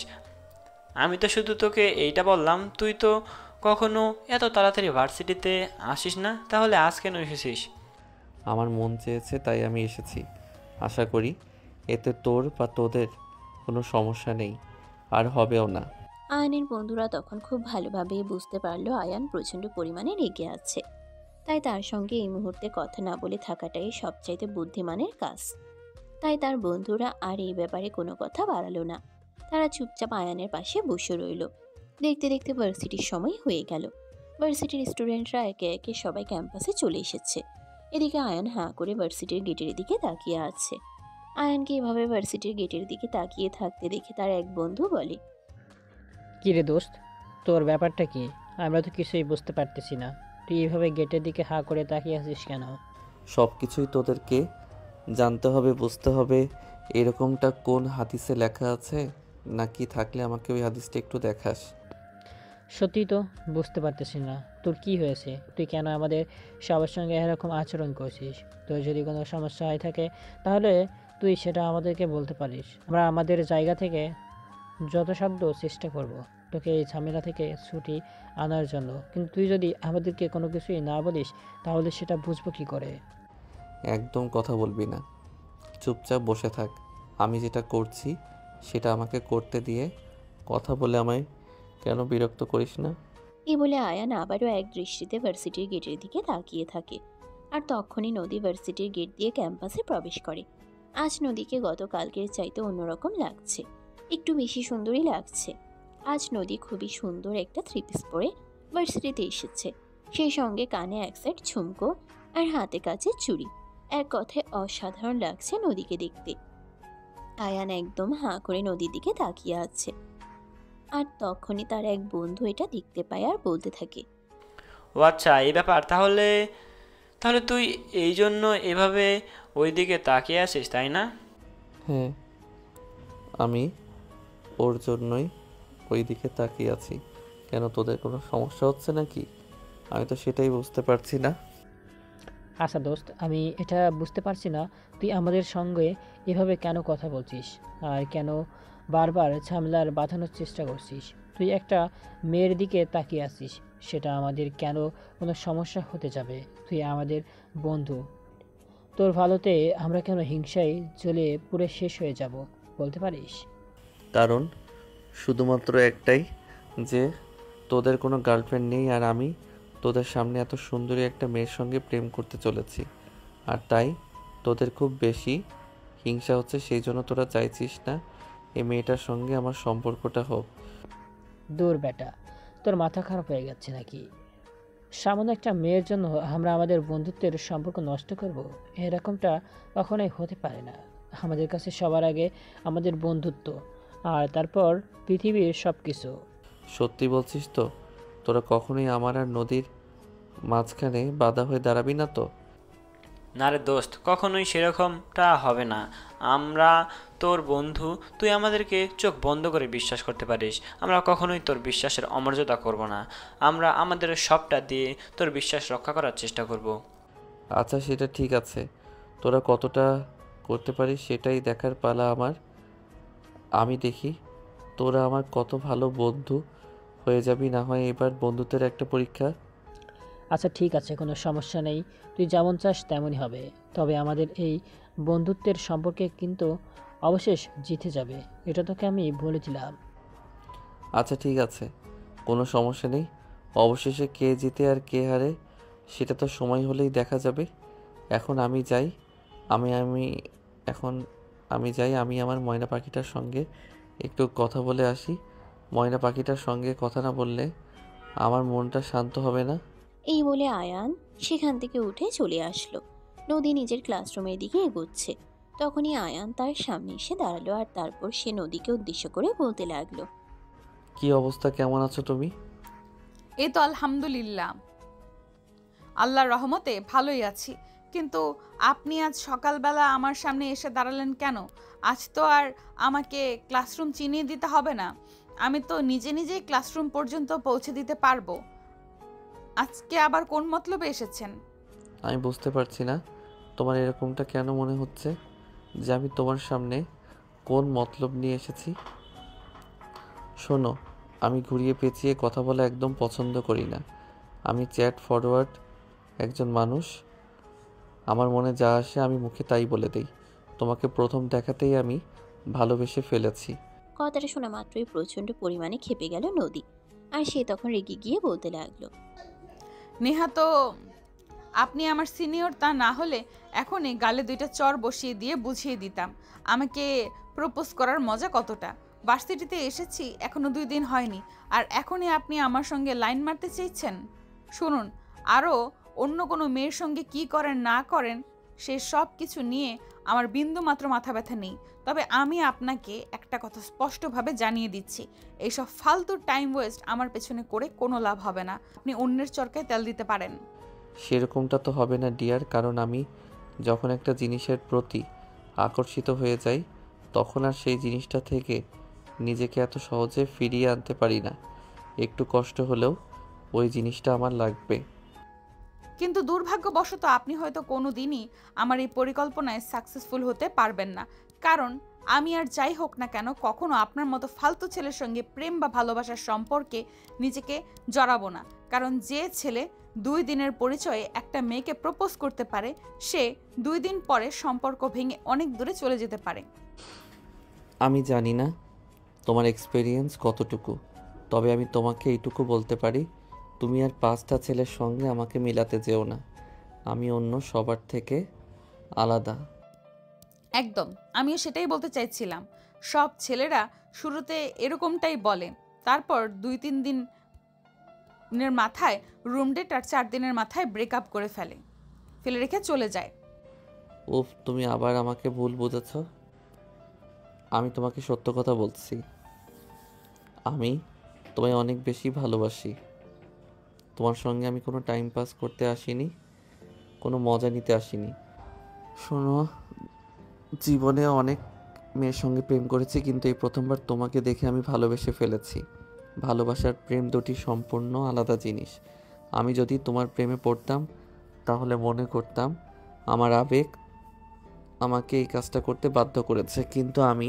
আমি তো শুধু তোকে এইটা বললাম, তুই তো কখনো এত তাড়াতাড়ি ভার্সিটিতে আসিস না, তাহলে আজ কেন এসেছিস? আমার মন চেয়েছে তাই আমি এসেছি। আশা করি এতে তোর বা তোদের কোনো সমস্যা নেই, আর হবেও না। আয়ানের বন্ধুরা তখন খুব ভালোভাবে বুঝতে পারলো আয়ান প্রচণ্ড পরিমাণে রেগে আছে, তাই তার সঙ্গে এই মুহূর্তে কথা না বলে থাকাটাই সবচাইতে বুদ্ধিমানের কাজ। তাই তার বন্ধুরা আর এই ব্যাপারে কোনো কথা বাড়ালো না। তারা চুপচাপ আয়ানের পাশে বসে রইল। দেখতে দেখতে ভার্সিটির সময় হয়ে গেল। ভার্সিটির স্টুডেন্টরা একে একে সবাই ক্যাম্পাসে চলে এসেছে। এদিকে আয়ান হাঁ করে ভার্সিটির গেটের দিকে তাকিয়ে আছে। আয়ানকে এভাবে ভার্সিটির গেটের দিকে তাকিয়ে থাকতে দেখে তার এক বন্ধু বলে, কী রে দোস্ত, তোর ব্যাপারটা কি? আমরা তো কিছুই বুঝতে পারতেছি না। তুই এইভাবে গেটের দিকে হাঁ করে তাকিয়ে আছিস কেন? সব কিছুই তোদেরকে জানতে হবে, বুঝতে হবে। এরকমটা কোন হাদিসে লেখা আছে নাকি? থাকলে আমাকে ওই হাদিসটা একটু দেখাস। সত্যি তো বুঝতে পারতেছি না তোর কি হয়েছে। তুই কেন আমাদের সবার সঙ্গে এরকম আচরণ করছিস? তোর যদি কোনো সমস্যা হয়ে থাকে তাহলে তুই সেটা আমাদেরকে বলতে পারিস। আমরা আমাদের জায়গা থেকে যথাসাধ্য চেষ্টা করব তোকে এই ঝামেলা থেকে ছুটি আনার জন্য। কিন্তু তুই যদি আমাদেরকে কোনো কিছুই না বলিস তাহলে সেটা বুঝবো কী করে? একদম কথা বলবি না, চুপচাপ বসে থাক। আমি যেটা করছি সেটা আমাকে করতে দিয়ে কথা বলে আমায় কেন বিরক্ত করিস না? এই বলে আয়ান আবারও এক দৃষ্টিতে ভার্সিটির গেটের দিকে তাকিয়ে থাকে। আর তখনই নদী ভার্সিটির গেট দিয়ে ক্যাম্পাসে প্রবেশ করে। আজ নদীকে গতকালকের চাইতে অন্যরকম লাগছে, একটু বেশি সুন্দরই লাগছে। আজ নদী খুবই সুন্দর একটা থ্রি পিস পরে ভার্সিটিতে এসেছে। সেই সঙ্গে কানে এক সেট ঝুমকো আর হাতে কাছে চুড়ি। এক কথায় অসাধারণ লাগছে নদীকে দেখতে। আয়ান একদম হাঁ করে নদীর দিকে তাকিয়ে আছে। আর তখনই তার এক বন্ধু এটা দেখতে পায় আর বলতে থাকে, ও আচ্ছা, এই ব্যাপার। তাহলে তাহলে তুই এই জন্য এভাবে ওই দিকে তাকিয়ে আছিস, তাই না? হ্যাঁ, আমি ওর জন্যই ওই দিকে তাকিয়ে আছি। কেন, তোদের কোনো সমস্যা হচ্ছে নাকি? আমি তো সেটাই বুঝতে পারছি না। আচ্ছা দোস্ত, আমি এটা বুঝতে পারছি না তুই আমাদের সঙ্গে এভাবে কেন কথা বলছিস আর কেন বারবার ঝামেলার বাঁধানোর চেষ্টা করছিস। তুই একটা মেয়ের দিকে তাকিয়ে আছিস, সেটা আমাদের কেন কোনো সমস্যা হতে যাবে? তুই আমাদের বন্ধু, তোর ভালোতে আমরা কেন হিংসায় জ্বলে পুড়ে শেষ হয়ে যাব বলতে পারিস? কারণ শুধুমাত্র একটাই, যে তোদের কোনো গার্লফ্রেন্ড নেই আর আমি তোদের সামনে এত সুন্দরী একটা মেয়ের সঙ্গে প্রেম করতে চলেছি। আর তাই তোদের খুব বেশি হিংসা হচ্ছে, সেই জন্য তোরা চাইছিস না এই মেয়েটার সঙ্গে আমার সম্পর্কটা হোক। দূর বেটা, তোর মাথা খারাপ হয়ে গেছে নাকি? সামান্য একটা মেয়ের জন্য আমরা আমাদের বন্ধুত্বের সম্পর্ক নষ্ট করব? এরকমটা কখনোই হতে পারে না। আমাদের কাছে সবার আগে আমাদের বন্ধুত্ব, আর তারপর পৃথিবীর সব কিছু। সত্যি বলছিস তো? তোরা কখনোই আমার আর নদীর মাঝখানে বাধা হয়ে দাঁড়াবি না তো? না রে দোস্ত, কখনোই সেরকমটা হবে না। আমরা তোর বন্ধু, তুই আমাদেরকে চোখ বন্ধ করে বিশ্বাস করতে পারিস। আমরা কখনোই তোর বিশ্বাসের অমর্যাদা করব না। আমরা আমাদের সবটা দিয়ে তোর বিশ্বাস রক্ষা করার চেষ্টা করব। আচ্ছা, সেটা ঠিক আছে। তোরা কতটা করতে পারিস সেটাই দেখার পালা আমার। আমি দেখি তোরা আমার কত ভালো বন্ধু হয়ে যাবি। না হয় এবার বন্ধুত্বের একটা পরীক্ষা। আচ্ছা ঠিক আছে, কোনো সমস্যা নেই। তুই যেমন চাস তেমনই হবে। তবে আমাদের এই বন্ধুত্বের সম্পর্কে কিন্তু অবশেষ জিতে যাবে, এটা তোকে আমি বলে দিলাম। আচ্ছা ঠিক আছে, কোনো সমস্যা নেই। অবশেষে কে জিতে আর কে হারে সেটা তো সময় হলেই দেখা যাবে। এখন আমি যাই। আমি আমি এখন আমি যাই। আমি আমার ময়না পাখিটার সঙ্গে একটু কথা বলে আসি। ময়না পাখিটার সঙ্গে কথা না বললে আমার মনটা শান্ত হবে না। এই বলে আয়ান সেখান থেকে উঠে চলে আসলো। নদী নিজের ক্লাসরুমের দিকে এগোচ্ছে। তখনই আয়ান তার সামনে এসে দাঁড়ালো আর তারপর সে নদীকে উদ্দেশ্য করে বলতে লাগলো, কি অবস্থা, কেমন আছো তুমি? এই তো আলহামদুলিল্লাহ, আল্লাহর রহমতে ভালোই আছি। কিন্তু আপনি আজ সকালবেলা আমার সামনে এসে দাঁড়ালেন কেন? আজ তো আর আমাকে ক্লাসরুম চিনিয়ে দিতে হবে না, আমি তো নিজে নিজেই ক্লাসরুম পর্যন্ত পৌঁছে দিতে পারবো। আজকে আবার কোন মতলবে এসেছেন? আমি বুঝতে পারছি না তোমার এরকমটা কেন মনে হচ্ছে যে আমি তোমার সামনে কোন মতলব নিয়ে এসেছি। শোনো, আমি ঘুরিয়ে পেঁচিয়ে কথা বলা একদম পছন্দ করি না। আমি চ্যাট ফরওয়ার্ড একজন মানুষ। আমার মনে যা আসে আমি মুখে তাই বলে দেই। তোমাকে প্রথম দেখাতেই আমি ভালোবেসে ফেলেছি। কথাটা শোনা মাত্রই প্রচণ্ড পরিমাণে ক্ষেপে গেল নদী। আর সে তখন রেগে গিয়ে বলতে লাগলো, নেহা তো আপনি আমার সিনিয়র, তা না হলে এখনই গালে 2টা চর বসিয়ে দিয়ে বুঝিয়ে দিতাম আমাকে প্রপোজ করার মজা কতটা। ভার্সিটিতে এসেছি এখনো 2 দিন হয়নি, আর এখনই আপনি আমার সঙ্গে লাইন মারতে চাইছেন? শুনুন, আরও অন্য কোনো মেয়ের সঙ্গে কি করেন না করেন সে সব কিছু নিয়ে আমার বিন্দু মাত্র মাথা ব্যথা নেই। তবে আমি আপনাকে একটা কথা স্পষ্টভাবে জানিয়ে দিচ্ছি, এইসব ফালতু টাইম ওয়েস্ট আমার পেছনে করে কোনো লাভ হবে না। আপনি অন্যের চরকায় তেল দিতে পারেন। সেরকমটা তো হবে না ডিয়ার, কারণ আমি যখন একটা জিনিসের প্রতি আকর্ষিত হয়ে যাই তখন আর সেই জিনিসটা থেকে নিজেকে এত সহজে ফিরিয়ে আনতে পারি না। একটু কষ্ট হলেও ওই জিনিসটা আমার লাগবে। কিন্তু দুর্ভাগ্যবশত আপনি হয়তো কোনো দিনই আমার এই পরিকল্পনায় সাকসেসফুল হতে পারবেন না, কারণ আমি আর যাই হোক না কেন কখনো আপনার মতো ফালতু ছেলের সঙ্গে প্রেম বা ভালোবাসার সম্পর্কে নিজেকে জড়াবো না। কারণ যে ছেলে 2 দিনের পরিচয়ে একটা মেয়েকে প্রপোজ করতে পারে, সে 2 দিন পরে সম্পর্ক ভেঙে অনেক দূরে চলে যেতে পারে। আমি জানি না তোমার এক্সপেরিয়েন্স কতটুকু, তবে আমি তোমাকে এইটুকু বলতে পারি, তুমি আর 5টা ছেলের সঙ্গে আমাকে মিলাতে যেও না। আমি অন্য সবার থেকে আলাদা। একদম, আমিও সেটাই বলতে চাইছিলাম। সব ছেলেরা শুরুতে এরকমটাই বলে, তারপর 2-3 দিনের মাথায় রুম ডেট আর 4 দিনের মাথায় ব্রেকআপ করে ফেলে রেখে চলে যায়। উফ, তুমি আবার আমাকে ভুল বুঝেছ। আমি তোমাকে সত্য কথা বলছি, আমি তোমায় অনেক বেশি ভালোবাসি। তোমার সঙ্গে আমি কোনো টাইম পাস করতে আসিনি, কোনো মজা নিতে আসিনি। শোনো, জীবনে অনেক মেয়ের সঙ্গে প্রেম করেছি, কিন্তু এই প্রথমবার তোমাকে দেখে আমি ভালোবেসে ফেলেছি। ভালোবাসার প্রেম দুটি সম্পূর্ণ আলাদা জিনিস। আমি যদি তোমার প্রেমে পড়তাম তাহলে মনে করতাম আমার আবেগ আমাকে এই কাজটা করতে বাধ্য করেছে, কিন্তু আমি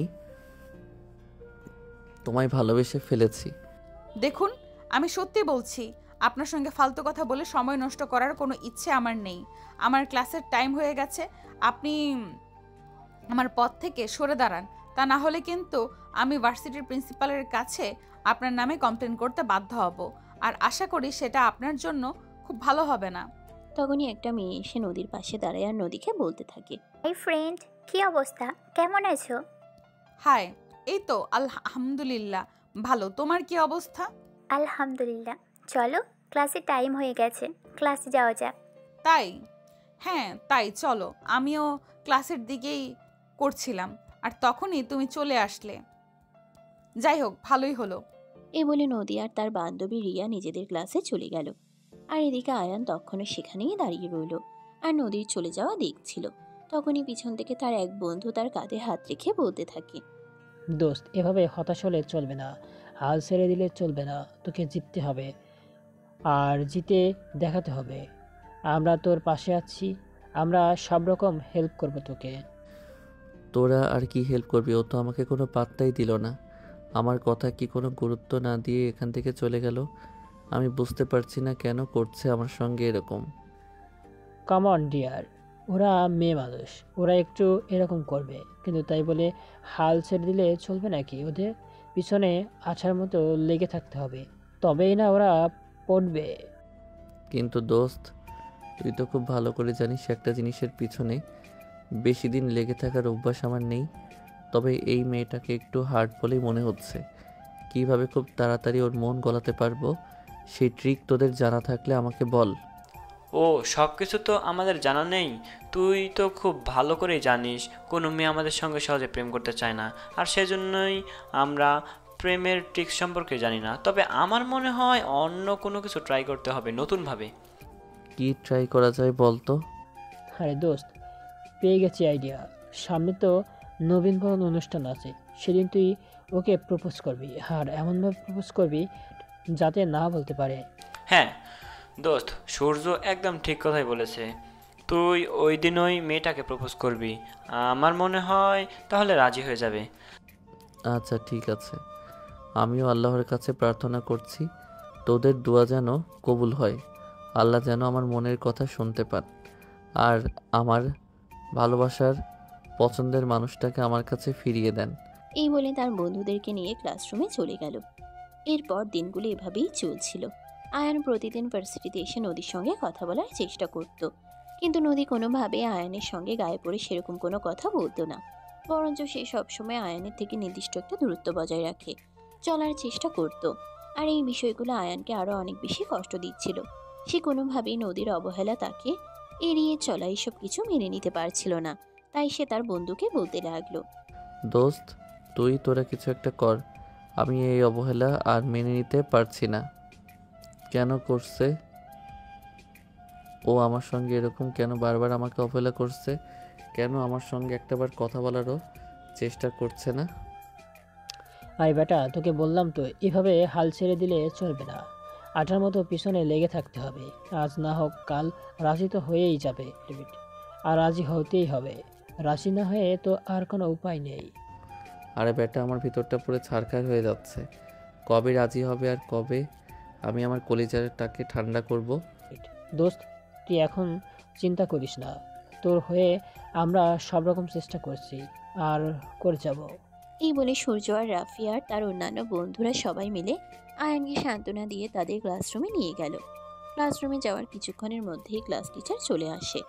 তোমায় ভালোবেসে ফেলেছি। দেখুন, আমি সত্যি বলছি, আপনার সঙ্গে ফালতু কথা বলে সময় নষ্ট করার কোনো ইচ্ছে আমার নেই। আমার ক্লাসের টাইম হয়ে গেছে, আপনি আমার পথ থেকে সরে দাঁড়ান, তা না হলে কিন্তু আমি ভার্সিটির প্রিন্সিপালের কাছে আপনার নামে কমপ্লেন করতে বাধ্য হব, আর আশা করি সেটা আপনার জন্য খুব ভালো হবে না। তখনই একটা মেয়ে এসে নদীর পাশে দাঁড়ায় আর নদীকে বলতে থাকে, এই ফ্রেন্ড, কি অবস্থা, কেমন আছো? হাই, এই তো আলহামদুলিল্লাহ ভালো, তোমার কি অবস্থা? আলহামদুলিল্লাহ। চলো, ক্লাসে টাইম হয়ে গেছে, ক্লাসে যাওয়া যাক। তাই? হ্যাঁ তাই, চলো। আমিও ক্লাসের দিকেই করছিলাম, আর তখনই তুমি চলে আসলে। যাই হোক, ভালোই হলো। এ বলে নদী আর তার বান্ধবী রিয়া নিজেদের ক্লাসে চলে গেল। আর এদিকে আয়ান তখনও সেখানেই দাঁড়িয়ে রইল আর নদীর চলে যাওয়া দেখছিল। তখনই পিছন থেকে তার এক বন্ধু তার কাঁধে হাত রেখে বলতে থাকে, দোস্ত, এভাবে হতাশ হলে চলবে না, হাল ছেড়ে দিলে চলবে না, তোকে জিততে হবে আর জিতে দেখাতে হবে। আমরা তোর পাশে আছি, আমরা সব রকম হেল্প করবো তোকে। তোরা আর কি হেল্প করবি? ও তো আমাকে কোনো পাত্তাই দিল না, আমার কথা কি কোনো গুরুত্ব না দিয়ে এখান থেকে চলে গেল। আমি বুঝতে পারছি না কেন করছে আমার সঙ্গে এরকম। কাম অন ডিয়ার, ওরা মেয়ে মানুষ, ওরা একটু এরকম করবে, কিন্তু তাই বলে হাল ছেড়ে দিলে চলবে নাকি? ওদের পিছনে আছার মতো লেগে থাকতে হবে, তবেই না ওরা পড়বে। কিন্তু দোস্ত, তুই তো খুব ভালো করে জানিস একটা জিনিসের পিছনে বেশি দিন লেগে থাকার অভ্যাস আমার নেই। তবে এই মেয়েটাকে একটু হার্ড বলেই মনে হচ্ছে। কিভাবে খুব তাড়াতাড়ি ওর মন গলাতে পারবো সেই ট্রিক তোদের জানা থাকলে আমাকে বল। ও, সব কিছু তো আমাদের জানা নেই। তুই তো খুব ভালো করেই জানিস কোনো মেয়ে আমাদের সঙ্গে সহজে প্রেম করতে চায় না, আর সেজন্যই আমরা প্রেমের ট্রিক্স সম্পর্কে জানি না, তবে আমার মনে হয় অন্য কোনো কিছু ট্রাই করতে হবে নতুনভাবে। কি ট্রাই করা যায় বল তো? আরে দোস্ত, পেয়ে গেছি আইডিয়া। সামনে তো নবীনবরণ অনুষ্ঠান আছে, সেদিন তুই ওকে প্রপোজ করবি, আর এমনভাবে প্রপোজ করবি যাতে না বলতে পারে। হ্যাঁ দোস্ত, সূর্য একদম ঠিক কথাই বলেছে। তুই ওই দিন ওই মেয়েটাকে প্রপোজ করবি, আমার মনে হয় তাহলে রাজি হয়ে যাবে। আচ্ছা ঠিক আছে, আমিও আল্লাহর কাছে প্রার্থনা করছি তোদের দোয়া যেন কবুল হয়। আল্লাহ যেন আমার মনের কথা শুনতে পান, আর আমার ভালোবাসার পছন্দের মানুষটাকে আমার কাছে ফিরিয়ে দেন। এই বলে তার বন্ধুদেরকে নিয়ে ক্লাসরুমে চলে গেল। এরপর দিনগুলো এভাবেই চলছিল। আয়ান প্রতিদিন ভার্সিটিতে এসে নদীর সঙ্গে কথা বলার চেষ্টা করত, কিন্তু নদী কোনোভাবে আয়ানের সঙ্গে গায়ে পড়ে সেরকম কোনো কথা বলতো না। বরঞ্চ সে সবসময় আয়ানের থেকে নির্দিষ্ট একটা দূরত্ব বজায় রাখে চলার চেষ্টা করত। আর এই বিষয়গুলো আয়ানকে আরও অনেক বেশি কষ্ট দিচ্ছিল। সে কোনোভাবেই নদীর অবহেলা, তাকে এড়িয়ে চলা, এসব কিছু মেনে নিতে পারছিল না। তাই সে তার বন্ধুকে বলতে লাগলো, দোস্ত, তোরা কিছু একটা কর, আমি এই অবহেলা আর মেনে নিতে পারছি না। কেন করছে ও আমার সঙ্গে এরকম? কেন বারবার আমাকে অবহেলা করছে? কেন আমার সঙ্গে একটাবার কথা বলারও চেষ্টা করছে না? আরে বেটা, তোকে বললাম তো, এভাবে হাল ছেড়ে দিলে চলবে না। আটার মতো পিছনে লেগে থাকতে হবে। আজ না হোক কাল রাজি তো হয়েই যাবে, ডেভিড। আর রাজি হতেই হবে। রাজি না হয়ে তো আর কোনো উপায় নেই। আরে বেটা, আমার ভিতরটা পুরো ছারখার হয়ে যাচ্ছে। কবে রাজি হবে আর কবে আমি আমার কলিজাটাকে ঠান্ডা করব? দোস্ত, তুই এখন চিন্তা করিস না। তোর হয়ে আমরা সব রকম চেষ্টা করছি আর করে যাব। এই বলে সূর্য আর রাফি আর তার অন্যান্য বন্ধুরা সবাই মিলে আয়ানকে সান্ত্বনা দিয়ে তাদের ক্লাসরুমে নিয়ে গেল। ক্লাসরুমে যাওয়ার কিছুক্ষণের মধ্যেই ক্লাস টিচার চলে আসে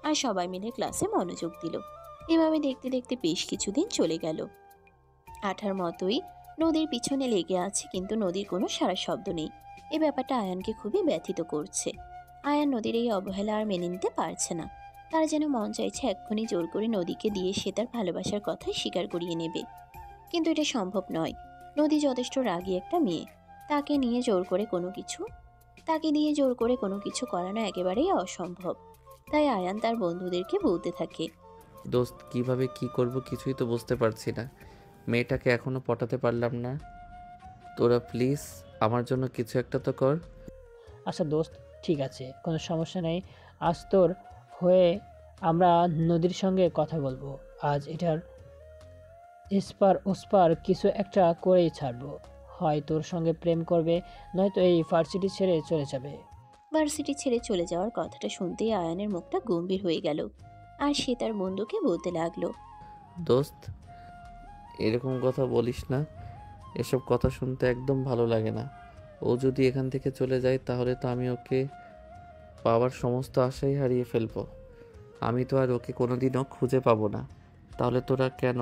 আর সবাই মিলে ক্লাসে মনোযোগ দিল। এভাবে দেখতে দেখতে বেশ কিছুদিন চলে গেল। আঠার মতোই নদীর পিছনে লেগে আছে, কিন্তু নদীর কোনো সারা শব্দ নেই। এই ব্যাপারটা আয়ানকে খুবই ব্যথিত করছে। আয়ান নদীর এই অবহেলা আর মেনে নিতে পারছে না। তার যেন মন চাইছে এক্ষুনি জোর করে নদীকে দিয়ে সে তার ভালোবাসার কথাই স্বীকার করিয়ে নেবে, কিন্তু এটা সম্ভব নয়। নদী যথেষ্ট রাগী একটা মেয়ে। তাকে দিয়ে জোর করে কোনো কিছু করানো একেবারেই অসম্ভব। তাই আয়ান তার বন্ধুদেরকে বলতে থাকে, দোস্ত, কিভাবে কি করব কিছুই তো বুঝতে পারছি না। মেয়েটাকে এখনো পটাতে পারলাম না। তোরা প্লিজ আমার জন্য কিছু একটা তো কর। আচ্ছা দোস্ত, ঠিক আছে, কোনো সমস্যা নেই। আজ তোর হয়ে আমরা নদীর সঙ্গে কথা বলবো। আজ এটার এসপার ওসপার কিছু একটা করেই ছাড়বো। হয় তোর সঙ্গে প্রেম করবে, নয়তো এই ভার্সিটি ছেড়ে চলে যাবে। ভার্সিটি ছেড়ে চলে যাওয়ার কথাটা শুনতেই আয়ানের মুখটা গম্ভীর হয়ে গেল। আর সে তার বন্ধুকে বলতে লাগলো, দোস্ত, এরকম কথা বলিস না। এসব কথা শুনতে একদম ভালো লাগে না। ও যদি এখান থেকে চলে যায় তাহলে তো আমি ওকে পাওয়ার সমস্ত আশাই হারিয়ে ফেলবো। আমি তো আর ওকে কোনোদিনও খুঁজে পাবো না। তাহলে তোরা কেন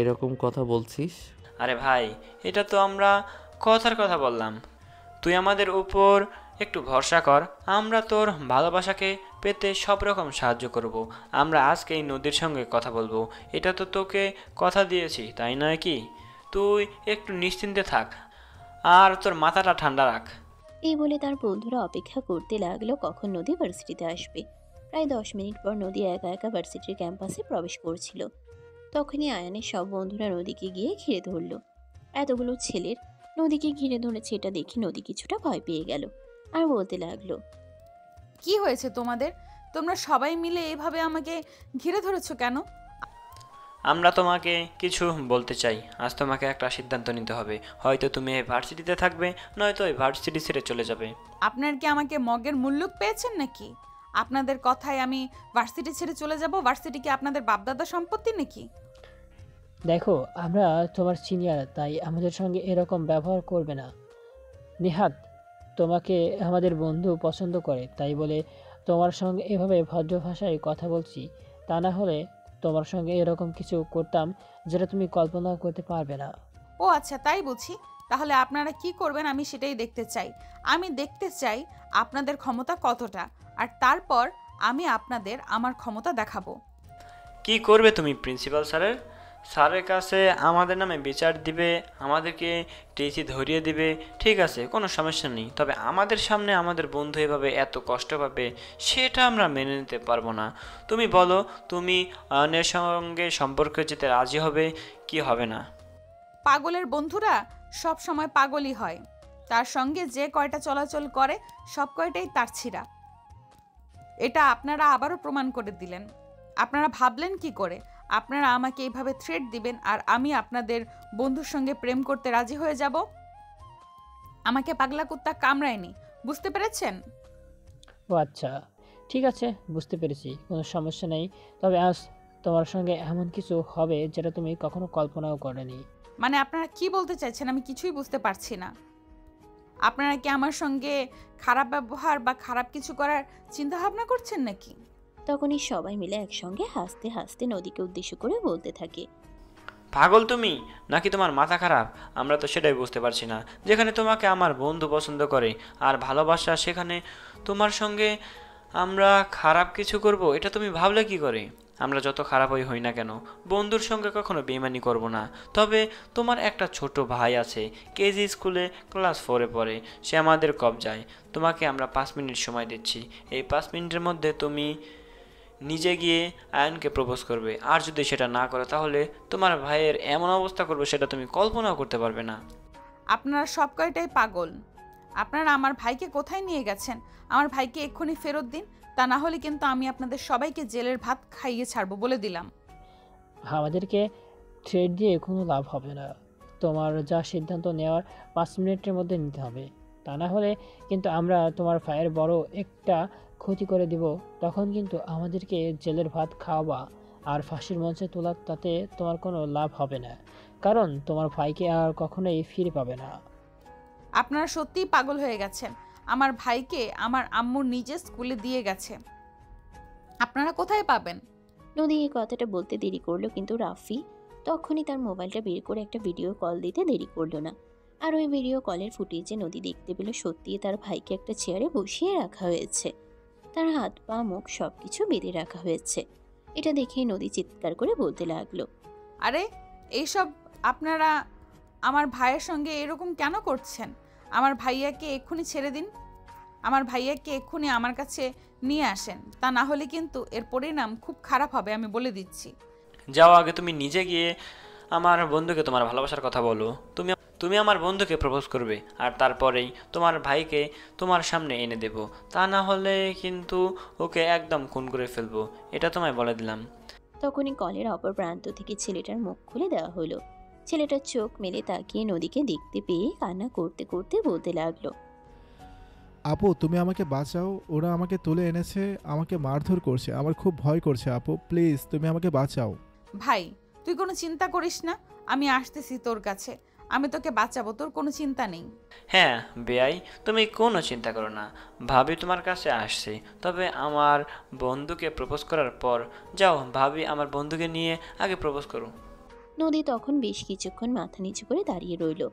এরকম কথা বলছিস? আরে ভাই, এটা তো আমরা কথার কথা বললাম। তুই আমাদের উপর একটু ভরসা কর, আমরা তোর ভালোবাসাকে পেতে সব রকম সাহায্য করব। আমরা আজকে এই নদীর সঙ্গে কথা বলবো, এটা তো তোকে কথা দিয়েছি, তাই নয় কি? তুই একটু নিশ্চিন্তে থাক আর তোর মাথাটা ঠান্ডা রাখ। এই বলে তার বন্ধুরা অপেক্ষা করতে লাগলো কখন নদী ভার্সিটিতে আসবে। প্রায় 10 মিনিট পর নদী একা একা ভার্সিটির ক্যাম্পাসে প্রবেশ করছিল। তখনই আয়ানের সব বন্ধুরা নদীকে গিয়ে ঘিরে ধরল। এতগুলো ছেলের নদীকে ঘিরে ধরেছে এটা দেখে নদী কিছুটা ভয় পেয়ে গেল আর বলতে লাগলো, কি হয়েছে তোমাদের? তোমরা সবাই মিলে এভাবে আমাকে ঘিরে ধরেছো কেন? আমরা তোমাকে কিছু বলতে চাই। আজ তোমাকে একটা সিদ্ধান্ত নিতে হবে। হয়তো তুমি এই ভার্সিটিতে থাকবে, নয়তো এই ভার্সিটি ছেড়ে চলে যাবে। আপনার কি আমাকে মগের মুল্লুক পেয়েছেন নাকি? আপনাদের কথায় আমি ভার্সিটি ছেড়ে চলে যাব? ভার্সিটি কি আপনাদের বাপদাদা সম্পত্তি নাকি? দেখো, আমরা তোমার সিনিয়র, তাই আমাদের সঙ্গে এরকম ব্যবহার করবে না। নিহাত তোমাকে আমাদের বন্ধু পছন্দ করে, তাই বলে তোমার সঙ্গে এভাবে ভদ্র ভাষায় কথা বলছি। তা না হলে তোমার সঙ্গে এরকম কিছু করতাম যেটা তুমি কল্পনাও করতে পারবে না। ও আচ্ছা, তাই বুঝি। তাহলে আপনারা কি করবেন আমি সেটাই দেখতে চাই। আমি দেখতে চাই আপনাদের ক্ষমতা কতটা, আর তারপর আমি আপনাদের আমার ক্ষমতা দেখাবো। কি করবে তুমি প্রিন্সিপাল স্যারের স্যারের কাছে আমাদের নামে বিচার দিবে, আমাদেরকে টিসি ধরিয়ে দিবে, ঠিক আছে, কোনো সমস্যা নেই। তবে আমাদের সামনে আমাদের বন্ধু এভাবে এত কষ্ট পাবে, সেটা আমরা মেনে নিতে পারবো না। তুমি বলো, তুমি অয়নের সঙ্গে সম্পর্কে যেতে রাজি হবে কি হবে না? পাগলের বন্ধুরা সব সময় পাগলই হয়। তার সঙ্গে যে কয়টা চলাচল করে সব কয়টাই তার ছিঁড়া। এটা আপনারা আবারও প্রমাণ করে দিলেন। আপনারা ভাবলেন কি করে আপনারা আমাকে এইভাবে থ্রেট দিবেন আর আমি আপনাদের বন্ধুর সঙ্গে প্রেম করতে রাজি হয়ে যাব? আমাকে পাগলা কুত্তা কামড়ায়নি, বুঝতে পেরেছেন? ও আচ্ছা, ঠিক আছে, বুঝতে পেরেছি, কোনো সমস্যা নেই। তবে আজ তোমার সঙ্গে এমন কিছু হবে যেটা তুমি কখনো কল্পনাও করনি। মানে আপনারা কি বলতে চাইছেন আমি কিছুই বুঝতে পারছি না। আপনারা কি আমার সঙ্গে খারাপ ব্যবহার বা খারাপ কিছু করার চিন্তা ভাবনা করছেন নাকি? তখনই সবাই মিলে একসঙ্গে হাসতে হাসতে নদীকে উদ্দেশ্য করে বলতে থাকে। পাগল তুমি, নাকি তোমার মাথা খারাপ? আমরা তো সেটাই বুঝতে পারছি না। যেখানে তোমাকে আমার বন্ধু পছন্দ করে আর ভালোবাসা, সেখানে তোমার সঙ্গে আমরা খারাপ কিছু করব, এটা তুমি ভাবলে কি করে? আমরা যত খারাপই হই না কেন, বন্ধুর সঙ্গে কখনো বেইমানি করব না। তবে তোমার একটা ছোট ভাই আছে, কেজি স্কুলে ক্লাস 4-এ পড়ে, সে আমাদের কবজায়। তোমাকে আমরা 5 মিনিট সময় দিচ্ছি। এই 5 মিনিটের মধ্যে তুমি নিজে গিয়ে আয়নকে প্রপোজ করবে। আর যদি সেটা না করে, তাহলে তোমার ভাইয়ের এমন অবস্থা করবে সেটা তুমি কল্পনাও করতে পারবে না। আপনারা সব কয়টাই পাগল। আপনারা আমার ভাইকে কোথায় নিয়ে গেছেন? আমার ভাইকে এক্ষুনি ফেরত দিন, তা না হলে কিন্তু আমি আপনাদের সবাইকে জেলের ভাত খাইয়ে ছাড়বো, বলে দিলাম। আমাদেরকে থ্রেড দিয়ে কোনো লাভ হবে না। তোমার যা সিদ্ধান্ত নেওয়ার 5 মিনিটের মধ্যে নিতে হবে, তা না হলে কিন্তু আমরা তোমার ভাইয়ের বড় একটা ক্ষতি করে দিব। তখন কিন্তু আমাদেরকে জেলের ভাত খাওয়াবা আর ফাঁসির মঞ্চে তোলা, তাতে তোমার কোনো লাভ হবে না, কারণ তোমার ভাইকে আর কখনোই ফিরে পাবে না। আপনারা সত্যিই পাগল হয়ে গেছেন। আমার ভাইকে আমার আম্মু নিজে স্কুলে দিয়ে গেছে, আপনারা কোথায় পাবেন? নদী এই কথাটা বলতে দেরি করলো, কিন্তু রাফি তখনই তার মোবাইলটা বের করে একটা ভিডিও কল দিতে দেরি করলো না। আর ওই ভিডিও কলের ফুটেজে নদী দেখতে পেল সত্যিই তার ভাইকে একটা চেয়ারে বসিয়ে রাখা হয়েছে, তার হাত পা মুখ সবকিছু বেঁধে রাখা হয়েছে। এটা দেখেই নদী চিৎকার করে বলতে লাগলো। আরে এইসব আপনারা আমার ভাইয়ের সঙ্গে এরকম কেন করছেন? আমার ভাইয়াকে এক্ষুনি ছেড়ে দিন। আমার ভাইয়াকে এক্ষুনি আমার কাছে নিয়ে আসেন, তা না হলে কিন্তু এর পরিণাম খুব খারাপ হবে, আমি বলে দিচ্ছি। যাও, আগে তুমি নিজে গিয়ে আমার বন্ধুকে তোমার ভালোবাসার কথা বলো। তুমি তুমি আমার বন্ধুকে প্রপোজ করবে, আর তারপরেই তোমার ভাইকে তোমার সামনে এনে দেব। তা না হলে কিন্তু ওকে একদম খুন করে ফেলবো, এটা তোমায় বলে দিলাম। তখনই কলের অপর প্রান্ত থেকে ছেলেটার মুখ খুলে দেওয়া হলো। ছেলেটার চোখ মেলে তাকিয়ে নদীকে দেখতে পেয়ে কান্না করতে করতে বলতে লাগলো। আপু, তুমি আমাকে বাঁচাও, ওরা আমাকে তুলে এনেছে, আমাকে মারধর করছে, আমার খুব ভয় করছে। আপু প্লিজ, তুমি আমাকে বাঁচাও। ভাই তুই কোনো চিন্তা করিস না, আমি আসতেছি তোর কাছে, আমি তোকে বাঁচাবো, তোর কোনো চিন্তা নেই। হ্যাঁ বেয়াই, তুমি কোনো চিন্তা করো না, ভাবি তোমার কাছে আসছে। তবে আমার বন্ধুকে প্রপোজ করার পর যাও, ভাবি আমার বন্ধুকে নিয়ে আগে প্রপোজ করো। নদী তখন বেশ কিছুক্ষণ মাথা নিচু করে দাঁড়িয়ে রইল,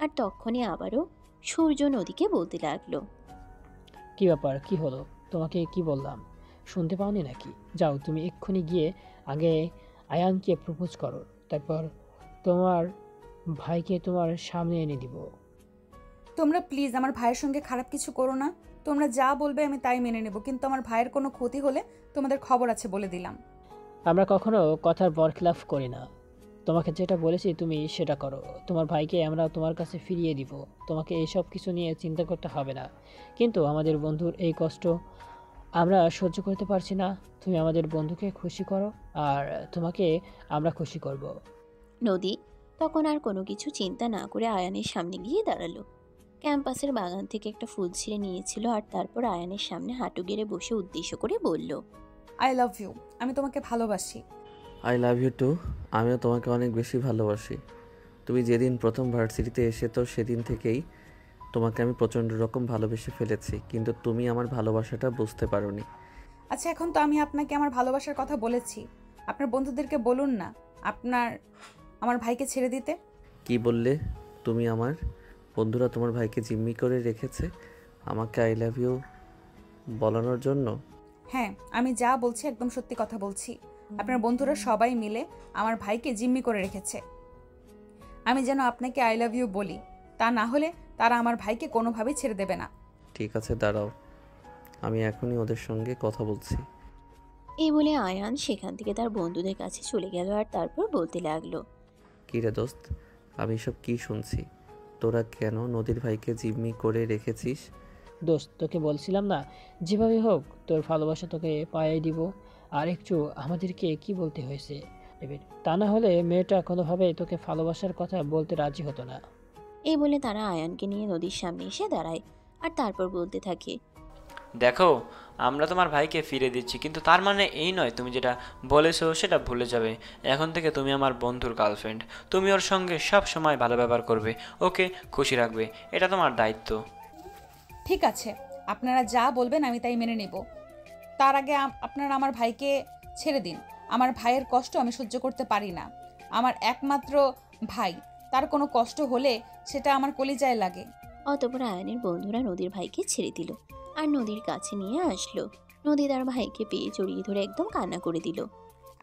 আর তখনই আবারও সূর্য নদীকে বলতে লাগলো। কি ব্যাপার, কি হলো? তোমাকে কি বললাম, শুনতে পাওনি নাকি? যাও, তুমি এক্ষুনি গিয়ে আগে আয়ানকে প্রপোজ করো, তারপর তোমার ভাইকে তোমার সামনে এনে দিব। তোমরা প্লিজ আমার ভাইয়ের সঙ্গে খারাপ কিছু করো না। তোমরা যা বলবে আমি তাই মেনে নেব, কিন্তু আমার ভাইয়ের কোনো ক্ষতি হলে তোমাদের খবর আছে, বলে দিলাম। আমরা কখনো কথার বরখিলাফ করি না। তোমাকে যেটা বলেছি তুমি সেটা করো। তোমার ভাইকে আমরা তোমার কাছে ফিরিয়ে দিব, তোমাকে এইসব কিছু নিয়ে চিন্তা করতে হবে না। কিন্তু আমাদের বন্ধুর এই কষ্ট আমরা সহ্য করতে পারছি না। তুমি আমাদের বন্ধুকে খুশি করো, আর তোমাকে আমরা খুশি করব। নদী তখন আর কোনো কিছু চিন্তা না করে আয়ানের সামনে গিয়ে দাঁড়ালো। ক্যাম্পাসের বাগান থেকে একটা ফুল ছিঁড়ে নিয়েছিল, আর তারপর আয়ানের সামনে হাঁটু গেড়ে বসে উদ্দেশ্য করে বলল, আই লাভ ইউ, আমি তোমাকে ভালোবাসি। I love you too. আমিও তোমাকে অনেক বেশি ভালোবাসি। তুমি যেদিন প্রথম ভার্সিটিতে এসেছো সেদিন থেকেই তোমাকে আমি প্রচণ্ড রকম ভালোবেসে ফেলেছি, কিন্তু তুমি আমার ভালোবাসাটা বুঝতে পারোনি। আচ্ছা এখন তো আমি আপনাকে আমার ভালোবাসার কথা বলেছি, আপনার বন্ধুদেরকে বলুন না আমার ভাইকে ছেড়ে দিতে। কি বললে তুমি? আমার বন্ধুরা তোমার ভাইকে জিম্মি করে রেখেছে আমাকে আই লাভ ইউ বলানোর জন্য? হ্যাঁ, আমি যা বলছি একদম সত্যি কথা বলছি। আপনার বন্ধুরা সবাই মিলে আমার ভাইকে জিম্মি করে রেখেছে। আমি যেন আপনাকে আই লাভ ইউ বলি, তা না হলে তারা আমার ভাইকে কোনোভাবেই ছেড়ে দেবে না। ঠিক আছে, দাঁড়াও, আমি এখনই ওদের সঙ্গে কথা বলছি। এই বলে আয়ান সেখান থেকে তার বন্ধুদের কাছে চলে গেল আর তারপর বলতে লাগলো, কী রে দোস্ত, আমি এসব কী শুনছি? তোরা কেন নদীর ভাইকে জিম্মি করে রেখেছিস? দোস্ত, তোকে বলছিলাম না, যেভাবে হোক তোর ভালোবাসা তোকে পাইয়ে দিব। আর একটু আমাদেরকে কি বলতে হয়েছে এবার, তা না হলে মেয়েটা কোনোভাবে তোকে ভালোবাসার কথা বলতে রাজি হতো না। এই বলে তারা আয়ানকে নিয়ে নদীর সামনে এসে দাঁড়ায় আর তারপর বলতে থাকে, দেখো, আমরা তোমার ভাইকে ফিরে দিচ্ছি, কিন্তু তার মানে এই নয় তুমি যেটা বলেছো সেটা ভুলে যাবে। এখন থেকে তুমি আমার বন্ধুর গার্লফ্রেন্ড, তুমি ওর সঙ্গে সব সময় ভালো ব্যবহার করবে, ওকে খুশি রাখবে, এটা তোমার দায়িত্ব। ঠিক আছে, আপনারা যা বলবেন আমি তাই মেনে নেব। তার আগে আপনারা আমার ভাইকে ছেড়ে দিন। আমার ভাইয়ের কষ্ট আমি সহ্য করতে পারি না। আমার একমাত্র ভাই, তার কোনো কষ্ট হলে সেটা আমার কলিজায় লাগে। অতঃপর আয়ানের বন্ধুরা নদীর ভাইকে ছেড়ে দিল আর নদীর কাছে নিয়ে আসলো। নদী তার ভাইকে পেয়ে জড়িয়ে ধরে একদম কান্না করে দিল।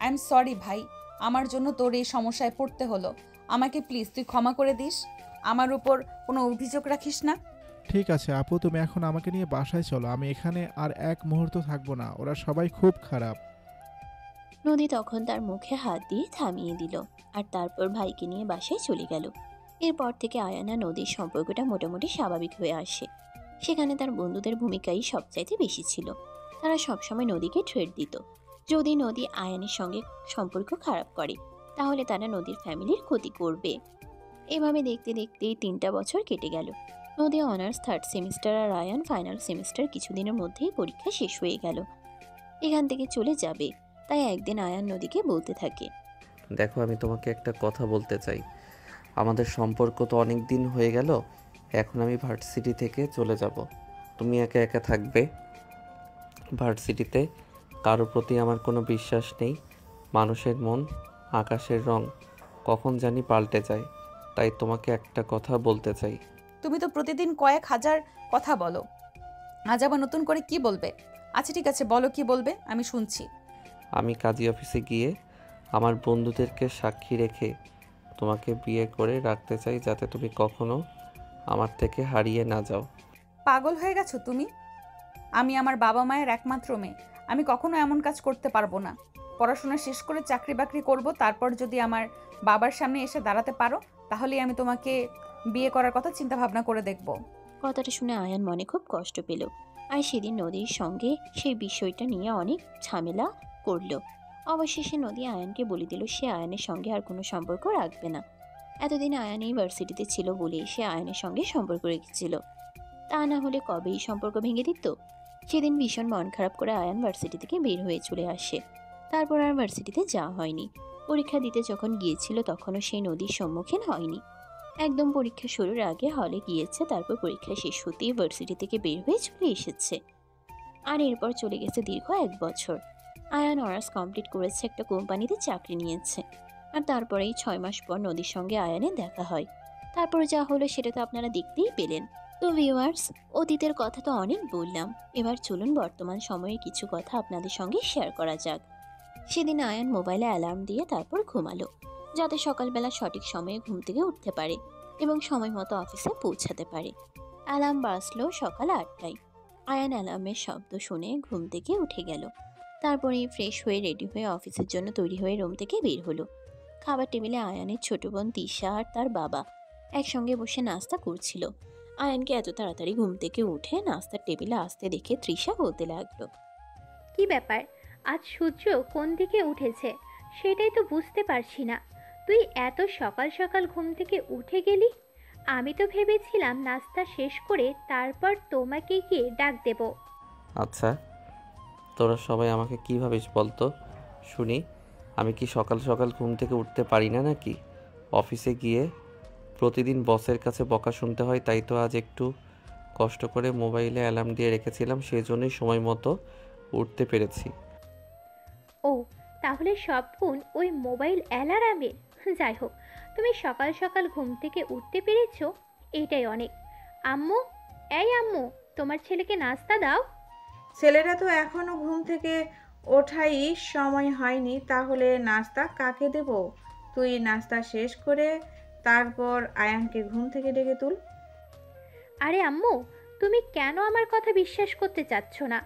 আই এম সরি ভাই, আমার জন্য তোর এই সমস্যায় পড়তে হলো। আমাকে প্লিজ তুই ক্ষমা করে দিস, আমার উপর কোনো অভিযোগ রাখিস না। ঠিক আছে আপু, তুমি এখন আমাকে নিয়ে বাসায় চলো। আমি এখানে আর এক মুহূর্ত থাকবো না, ওরা সবাই খুব খারাপ। নদী তখন তার মুখে হাত দিয়ে থামিয়ে দিল আর তারপর ভাইকে নিয়ে বাসায় চলে গেল। এরপর থেকে আয়ান আর নদীর সম্পর্কটা মোটামুটি স্বাভাবিক হয়ে আসে। সেখানে তার বন্ধুদের ভূমিকাই সবচাইতে বেশি ছিল। তারা সবসময় নদীকে থ্রেট দিত, যদি নদী আয়ানের সঙ্গে সম্পর্ক খারাপ করে তাহলে তারা নদীর ফ্যামিলির ক্ষতি করবে। এভাবে দেখতে দেখতেই 3টা বছর কেটে গেল। নদী অনার্স 3rd সেমিস্টার আর আয়ান ফাইনাল সেমিস্টার কিছুদিনের মধ্যেই পরীক্ষা শেষ হয়ে গেল। এখান থেকে চলে যাবে, তাই একদিন আয়ান নদীকে বলতে থাকে, দেখো, আমি তোমাকে একটা কথা বলতে চাই। আমাদের সম্পর্ক তো অনেক দিন হয়ে গেল, এখন আমি ভার্সিটি থেকে চলে যাব। তুমি একা একা থাকবে। ভার্সিটিতে কারোর প্রতি আমার কোনো বিশ্বাস নেই। মানুষের মন আকাশের রং কখন জানি পাল্টে যায়, তাই তোমাকে একটা কথা বলতে চাই। তুমি তো প্রতিদিন কয়েক হাজার কথা বলো, আজ আবার নতুন করে কি বলবে? আচ্ছা ঠিক আছে, বলো কি বলবে, আমি শুনছি। আমি কাজী অফিসে গিয়ে আমার বন্ধুদেরকে সাক্ষী রেখে তোমাকে বিয়ে করে রাখতে চাই, যাতে তুমি কখনো আমার থেকে হারিয়ে না যাও। পাগল হয়ে গেছো তুমি? আমি আমার বাবা মায়ের একমাত্র মেয়ে, আমি কখনো এমন কাজ করতে পারবো না। পড়াশোনা শেষ করে চাকরি বাকরি করব, তারপর যদি আমার বাবার সামনে এসে দাঁড়াতে পারো তাহলেই আমি তোমাকে বিয়ে করার কথা চিন্তা ভাবনা করে দেখব। কথাটা শুনে আয়ান মনে খুব কষ্ট পেল আর সেদিন নদীর সঙ্গে সেই বিষয়টা নিয়ে অনেক ঝামেলা করলো। অবশেষে নদী আয়ানকে বলে দিল সে আয়ানের সঙ্গে আর কোনো সম্পর্ক রাখবে না। এতদিন আয়ান ইউনিভার্সিটিতে ছিল বলে সে আয়ানের সঙ্গে সম্পর্ক রেখেছিল, তা না হলে কবেই সম্পর্ক ভেঙে দিত। সেদিন ভীষণ মন খারাপ করে আয়ান ভার্সিটি থেকে বের হয়ে চলে আসে। তারপর আর ভার্সিটিতে যাওয়া হয়নি। পরীক্ষা দিতে যখন গিয়েছিল তখনও সেই নদীর সম্মুখীন হয়নি। একদম পরীক্ষা শুরুর আগে হলে গিয়েছে, তারপর পরীক্ষা শেষ হতেই ভার্সিটি থেকে বের হয়ে চলে এসেছে। আর এরপর চলে গেছে দীর্ঘ 1 বছর। আয়ান অনার্স কমপ্লিট করেছে, একটা কোম্পানিতে চাকরি নিয়েছে। আর তারপরেই 6 মাস পর নদীর সঙ্গে আয়ানের দেখা হয়। তারপর যা হলো সেটা তো আপনারা দেখতেই পেলেন। তো ভিউয়ার্স, অতীতের কথা তো অনেক বললাম, এবার চলুন বর্তমান সময়ের কিছু কথা আপনাদের সঙ্গে শেয়ার করা যাক। সেদিন আয়ান মোবাইলে অ্যালার্ম দিয়ে তারপর ঘুমালো, যাতে সকালবেলা সঠিক সময়ে ঘুম থেকে উঠতে পারে এবং সময় মতো অফিসে পৌঁছাতে পারে। অ্যালার্ম বাজলো সকাল 8টায়। আয়ান অ্যালার্মের শব্দ শুনে ঘুম থেকে উঠে গেল। তারপরেই ফ্রেশ হয়ে রেডি হয়ে অফিসের জন্য তৈরি হয়ে রুম থেকে বের হলো। খাবার টেবিলে আয়ানের ছোট বোন তিশা আর তার বাবা একসঙ্গে বসে নাস্তা করছিল। আয়ানকে এত তাড়াতাড়ি ঘুম থেকে উঠে নাস্তার টেবিলে আসতে দেখে তৃষা বলতে লাগলো, কি ব্যাপার, আজ সূর্য কোন দিকে উঠেছে সেটাই তো বুঝতে পারছি না। তুই এত সকাল সকাল ঘুম থেকে উঠে গেলি? আমি তো ভেবেছিলাম নাস্তা শেষ করে তারপর তোমাকে গিয়ে ডাক দেব। আচ্ছা, তোরা সবাই আমাকে কী ভাবিস বলতো শুনি? আমি কি সকাল সকাল ঘুম থেকে উঠতে পারি না নাকি? অফিসে গিয়ে প্রতিদিন বসের কাছে বকা শুনতে হয়, তাই তো আজ একটু কষ্ট করে মোবাইলে অ্যালার্ম দিয়ে রেখেছিলাম, সেই জন্যই সময় মতো উঠতে পেরেছি। ও, তাহলে সব গুণ ওই মোবাইল অ্যালার্মের। যাই হোক, তুমি সকাল সকাল ঘুম থেকে উঠতে পেরেছো, এটাই অনেক। আম্মু, এই আম্মু, তোমার ছেলেকে নাস্তা দাও। ছেলেরা তো এখনো ঘুম থেকে ওঠাই সময় হয়নি, তাহলে নাস্তা কাকে দেব? তুই নাস্তা শেষ করে তারপর আয়ানকে ঘুম থেকে ডেকে তুল। আরে আম্মু, তুমি কেন আমার কথা বিশ্বাস করতে চাচ্ছ না?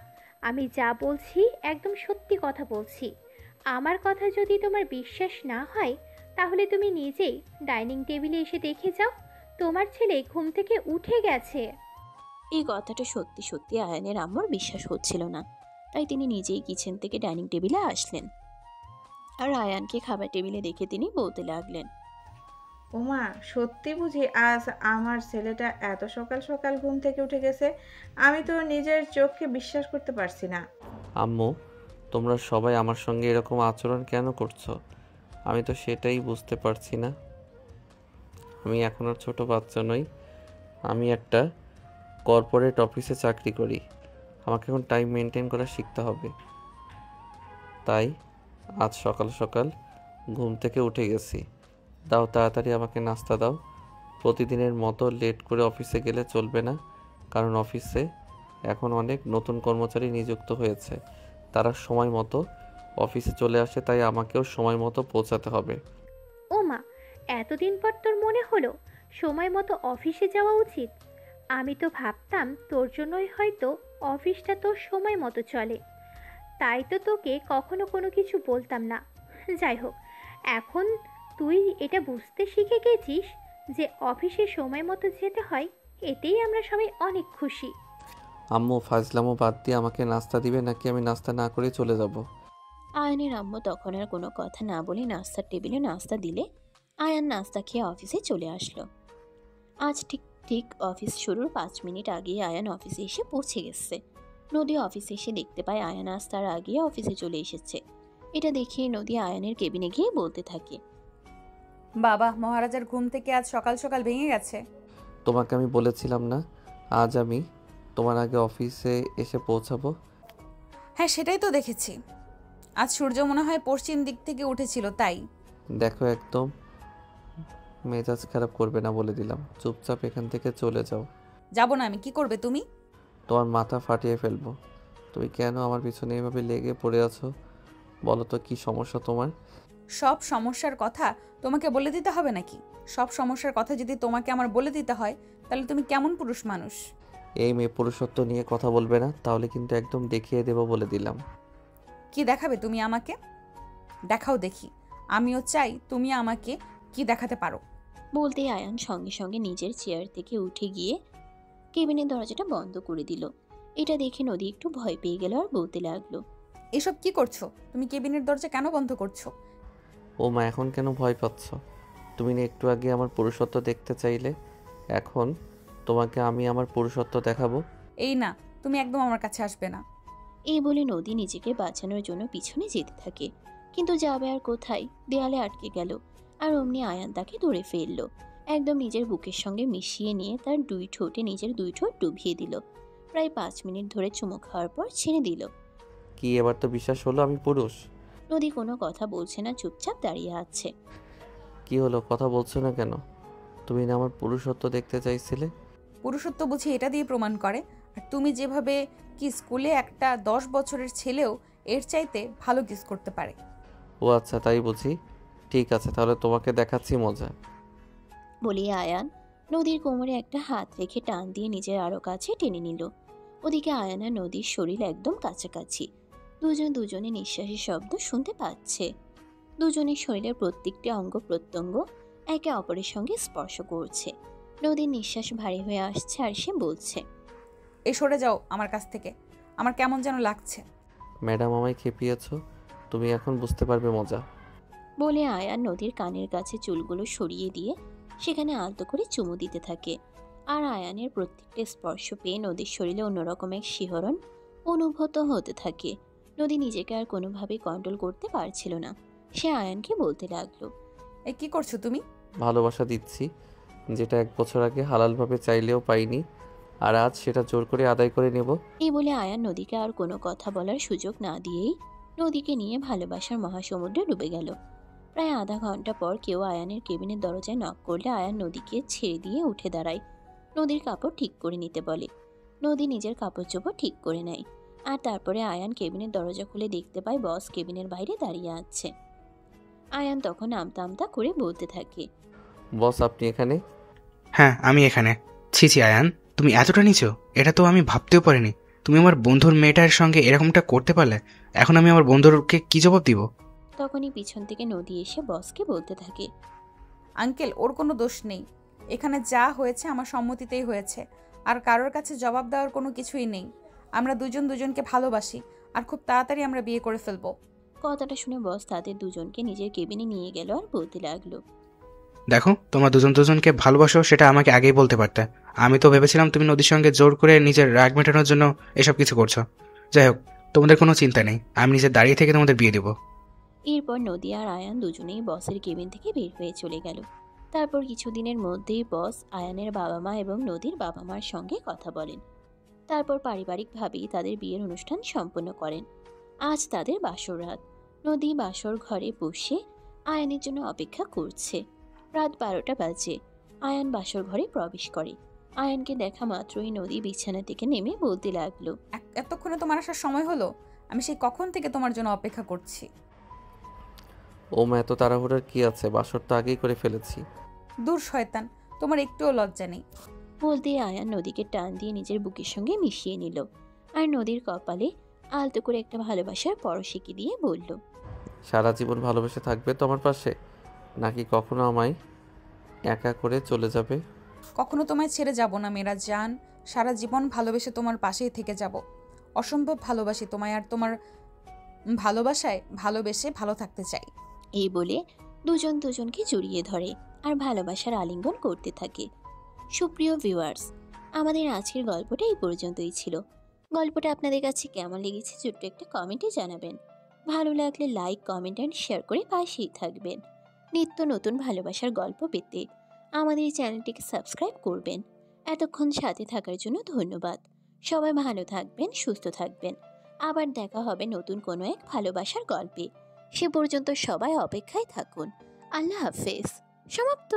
আমি যা বলছি একদম সত্যি কথা বলছি। আমার কথা যদি তোমার বিশ্বাস না হয়, তাহলে তুমি নিজেই ডাইনিং টেবিলে এসে দেখে যাও, তোমার ছেলে ঘুম থেকে উঠে গেছে। এই কথাটা সত্যি সত্যি আয়ানের আম্মুর বিশ্বাস হচ্ছিল না, তাই তিনি নিজেই কিচেন থেকে ডাইনিং টেবিলে আসলেন। আর আয়ানকে খাবার টেবিলে দেখে তিনি বলতে লাগলেন, ওমা, সত্যি বুঝি আজ আমার ছেলেটা এত সকাল সকাল ঘুম থেকে উঠে গেছে? আমি তো নিজের চোখকে বিশ্বাস করতে পারছি না। আম্মু, তোমরা সবাই আমার সঙ্গে এরকম আচরণ কেন করছো? আমি তো সেটাই বুঝতে পারছি না। আমি এখন আর ছোট বাচ্চা নই, আমি একটা কর্পোরেট অফিসে চাকরি করি। আমাকে এখন টাইম মেনটেন করা শিখতে হবে। তাই আজ সকাল সকাল ঘুম থেকে উঠে গেছি। দাও তাড়াতাড়ি আমাকে নাস্তা দাও। প্রতিদিনের মতো লেট করে অফিসে গেলে চলবে না, কারণ অফিসে এখন অনেক নতুন কর্মচারী নিযুক্ত হয়েছে। তারা সময় মতো অফিসে চলে আসে, তাই আমাকেও সময় মতো পৌঁছাতে হবে। ও মা, এতদিন পর তোর মনে হলো সময় মতো অফিসে যাওয়া উচিত? আমি তো ভাবতাম তোর জন্যই হয়তো অফিসটা তোর সময় মতো চলে, তাই তো তোকে কখনো কোনো কিছু বলতাম না। যাই হোক, এখন তুই এটা বুঝতে শিখে গেছিস যে অফিসে সময় মতো যেতে হয়, এতেই আমরা সবাই অনেক খুশি। আম্মু, ফাজলামো বাদ দিয়ে আমাকে নাস্তা দিবে নাকি আমি নাস্তা না করে চলে যাব? আয়ানের আম্মু তখন আর কোনো কথা না বলে নাস্তার টেবিলে নাস্তা দিলে আয়ান নাস্তা খেয়ে অফিসে চলে আসলো। আজ ঠিক ঠিক অফিস শুরুর 5 মিনিট আগে আয়ান অফিসে এসে পৌঁছে গেছে। নদী অফিসে এসে দেখতে পায় আয়ান আজ তার আগে অফিসে চলে এসেছে। এটা দেখে নদী আয়ানের কেবিনে গিয়ে বলতে থাকে, বাবা, মহারাজার ঘুম থেকে আজ সকাল সকাল ভেঙে গেছে। তোমাকে আমি বলেছিলাম না আজ আমি তোমার আগে অফিসে এসে পৌঁছাবো? হ্যাঁ, সেটাই তো দেখেছি। আজ সূর্য মনে হয় পশ্চিম দিক থেকে উঠেছিল, তাই। দেখো, একদম মেজাজ খারাপ করবে না বলে দিলাম। চুপচাপ এখান থেকে চলে যাও। যাব না আমি। কি করবে তুমি? তোমার মাথা ফাটিয়ে ফেলবো। তুমি কেন আমার পিছনে এভাবে লেগে পড়ে আছো? বলো তো কি সমস্যা তোমার? সব সমস্যার কথা তোমাকে বলে দিতে হবে নাকি? সব সমস্যার কথা যদি তোমাকে আমার বলে দিতে হয়, তাহলে তুমি কেমন পুরুষ মানুষ? এই মেয়ে পুরুষত্ব নিয়ে কথা বলবে না, তাহলে কিন্তু একদম দেখিয়ে দেবো বলে দিলাম। কি দেখাবে তুমি আমাকে? দেখাও দেখি। আমিও চাই তুমি আমাকে কি দেখাতে পারো। বলতেই আয়ান সঙ্গে সঙ্গে নিজের চেয়ার থেকে উঠে গিয়ে কেবিনের দরজাটা বন্ধ করে দিল। এটা দেখে নদী একটু ভয় পেয়ে গেল আর বলতে লাগলো, এসব কি করছো? তুমি কেবিনের দরজা কেন বন্ধ করছো? ও মা, এখন কেন ভয় পাচ্ছ? তুমি না একটু আগে আমার পুরুষত্ব দেখতে চাইলে? এখন তোমাকে আমি আমার পুরুষত্ব দেখাবো। এই না, তুমি একদম আমার কাছে আসবে না। এই বলে নদী নিজেকে বাঁচানোর জন্য পিছনে যেতে থাকে, কিন্তু যাবে আর কোথায়? দেয়ালে আটকে গেল। আর অমনি আয়ান তাকে ধরে ফেললো। একদম নিজের বুকের সঙ্গে মিশিয়ে নিয়ে তার দুই ঠোঁটে নিজের দুই ঠোঁট ডুবিয়ে দিল। প্রায় 5 মিনিট ধরে চুমু খাওয়ার পর ছেড়ে দিল। কি এবার তো বিশ্বাস হলো আমি পুরুষ? নদী কোনো কথা বলছে না, চুপচাপ দাঁড়িয়ে আছে। কি হলো, কথা বলছো না কেন? তুমি না আমার পুরুষত্ব দেখতে চাইছিলে? পুরুষত্ব বুঝি এটা দিয়ে প্রমাণ করে? আর তুমি যেভাবে কি স্কুলে একটা 10 বছরের ছেলেও এর চাইতে ভালো কিস করতে পারে। ও আচ্ছা, তাই বুঝি। ঠিক আছে, তাহলে তোমাকে দেখাচ্ছি মজা। বলি আয়ান নদীর কোমরে একটা হাত রেখে টান দিয়ে নিজের আরো কাছে টেনে নিল। ওদিকে আয়ান আর নদীর শরীর একদম কাছাকাছি। দুজনে নিঃশ্বাসের শব্দ শুনতে পাচ্ছে। দুজনের শরীরের প্রত্যেকটি অঙ্গ প্রত্যঙ্গ একে অপরের সঙ্গে স্পর্শ করছে। নদীর নিঃশ্বাস ভারী হয়ে আসছে আর সে বলছে, এ সরে যাও আমার কাছ থেকে, আমার কেমন যেন লাগছে। ম্যাডাম, আমায় খেপিয়েছো। তুমি এখন বুঝতে পারবে মজা। বলে আয়ান নদীর কানের কাছে চুলগুলো সরিয়ে দিয়ে সেখানে আলতো করে চুমু দিতে থাকে। আর আয়ানের প্রত্যেকটা স্পর্শ পেয়ে নদীর শরীরে অন্যরকম এক শিহরণ অনুভূত হতে থাকে। নদী নিজেকে আর কোনোভাবেই কন্ট্রোল করতে পারছিল না। সে আয়ানকে বলতে লাগলো, এই কি করছো তুমি? ভালোবাসা দিচ্ছি, যেটা 1 বছর আগে হালালভাবে চাইলেও পাইনি, আর আজ সেটা জোর করে আদায় করে নেব। এই বলে আয়ান নদীকে আর কোনো কথা বলার সুযোগ না দিয়েই নদীকে নিয়ে ভালোবাসার মহাসমুদ্রে ডুবে গেল। প্রায় আধা ঘন্টা পর কেউ আয়ানের কেবিনের দরজায় নক করলে আয়ান নদীকে ছেড়ে দিয়ে উঠে দাঁড়ায়। নদীর কাপড় ঠিক করে নিতে বলে। নদী নিজের কাপড় চোপড় ঠিক করে নেয়। আর তারপরে আয়ান কেবিনের দরজা খুলে দেখতে পায় বস কেবিনের বাইরে দাঁড়িয়ে আছে। আয়ান তখন আমতা আমতা করে বলতে থাকে, বস আপনি এখানে? হ্যাঁ আমি এখানে। ছি ছি আয়ান, তুমি এতটা নিচো, এটা তো আমি ভাবতেও পারিনি। তুমি আমার বন্ধুর মেয়েটার সঙ্গে এরকমটা করতে পারলে। এখন আমি আমার বন্ধুকে কি জবাব দিব? তখনই পিছন থেকে নদী এসে বসকে বলতে থাকে, আঙ্কেল, ওর কোনো দোষ নেই। এখানে যা হয়েছে আমার সম্মতিতেই হয়েছে, আর কারোর কাছে জবাব দেওয়ার কোনো কিছুই নেই। আমরা দুজন দুজনকে ভালোবাসি, আর খুব তাড়াতাড়ি আমরা বিয়ে করে ফেলবো। কথাটা শুনে বস তাদের দুজনকে নিজের কেবিনে নিয়ে গেল আর বলতে লাগলো, দেখো, তোমরা দুজন দুজনকে ভালোবাসো সেটা আমাকে আগেই বলতে পারতে। আমি তো ভেবেছিলাম তুমি নদীর সঙ্গে জোর করে নিজের রাগ মেটানোর জন্য এসব কিছু করছো। যাই হোক, তোমাদের কোনো চিন্তা নেই, আমি নিজে দাঁড়িয়ে থেকে তোমাদের বিয়ে দেবো। এরপর নদী আর আয়ান দুজনেই বসের কেবিন থেকে বের হয়ে চলে গেল। তারপর কিছুদিনের মধ্যেই বস আয়ানের বাবা মা এবং নদীর বাবা মার সঙ্গে কথা বলেন। তারপর পারিবারিকভাবেই তাদের বিয়ের অনুষ্ঠান সম্পন্ন করেন। আজ তাদের বাসর রাত। নদী বাসর ঘরে বসে আয়ানের জন্য অপেক্ষা করছে। রাত 12টা বাজে। আয়ান বাসর ঘরে প্রবেশ করে। আয়ানকে দেখা মাত্রই নদী বিছানা থেকে নেমে বলতে লাগলো, এতক্ষণে তোমার আসার সময় হলো? আমি সেই কখন থেকে তোমার জন্য অপেক্ষা করছি। ও মা, এত তাড়াহুড়োর কি আছে? বাসর তো আগেই করে ফেলেছি। দূর শয়তান, তোমার একটুও লজ্জা নেই। বলতে আয়ান নদীকে টান দিয়ে নিজের বুকের সঙ্গে মিশিয়ে নিল আর নদীর কপালে আলতো করে একটা ভালোবাসার পরশ এঁকে দিয়ে বলল, সারা জীবন ভালোবেসে থাকবে তো আমার পাশে, নাকি কখনো আমায় একা করে চলে যাবে? কখনো তোমায় ছেড়ে যাব না মেরা জান। সারা জীবন ভালোবেসে তোমার পাশেই থেকে যাব। অসম্ভব ভালোবাসি তোমায়, আর তোমার ভালোবাসায় ভালোবেসে ভালো থাকতে চাই। এই বলে দুজন দুজনকে জড়িয়ে ধরে আর ভালোবাসার আলিঙ্গন করতে থাকে। সুপ্রিয় ভিউয়ার্স, আমাদের আজকের গল্পটা এই পর্যন্তই ছিল। গল্পটা আপনাদের কাছে কেমন লেগেছে ছোট্ট একটা কমেন্টে জানাবেন। ভালো লাগলে লাইক, কমেন্ট অ্যান্ড শেয়ার করে পাশেই থাকবেন। নিত্য নতুন ভালোবাসার গল্প পেতে আমাদের এই চ্যানেলটিকে সাবস্ক্রাইব করবেন। এতক্ষণ সাথে থাকার জন্য ধন্যবাদ। সবাই ভালো থাকবেন, সুস্থ থাকবেন। আবার দেখা হবে নতুন কোনো এক ভালোবাসার গল্পে। সে পর্যন্ত সবাই অপেক্ষায় থাকুন। আল্লাহ হাফেজ। সমাপ্ত।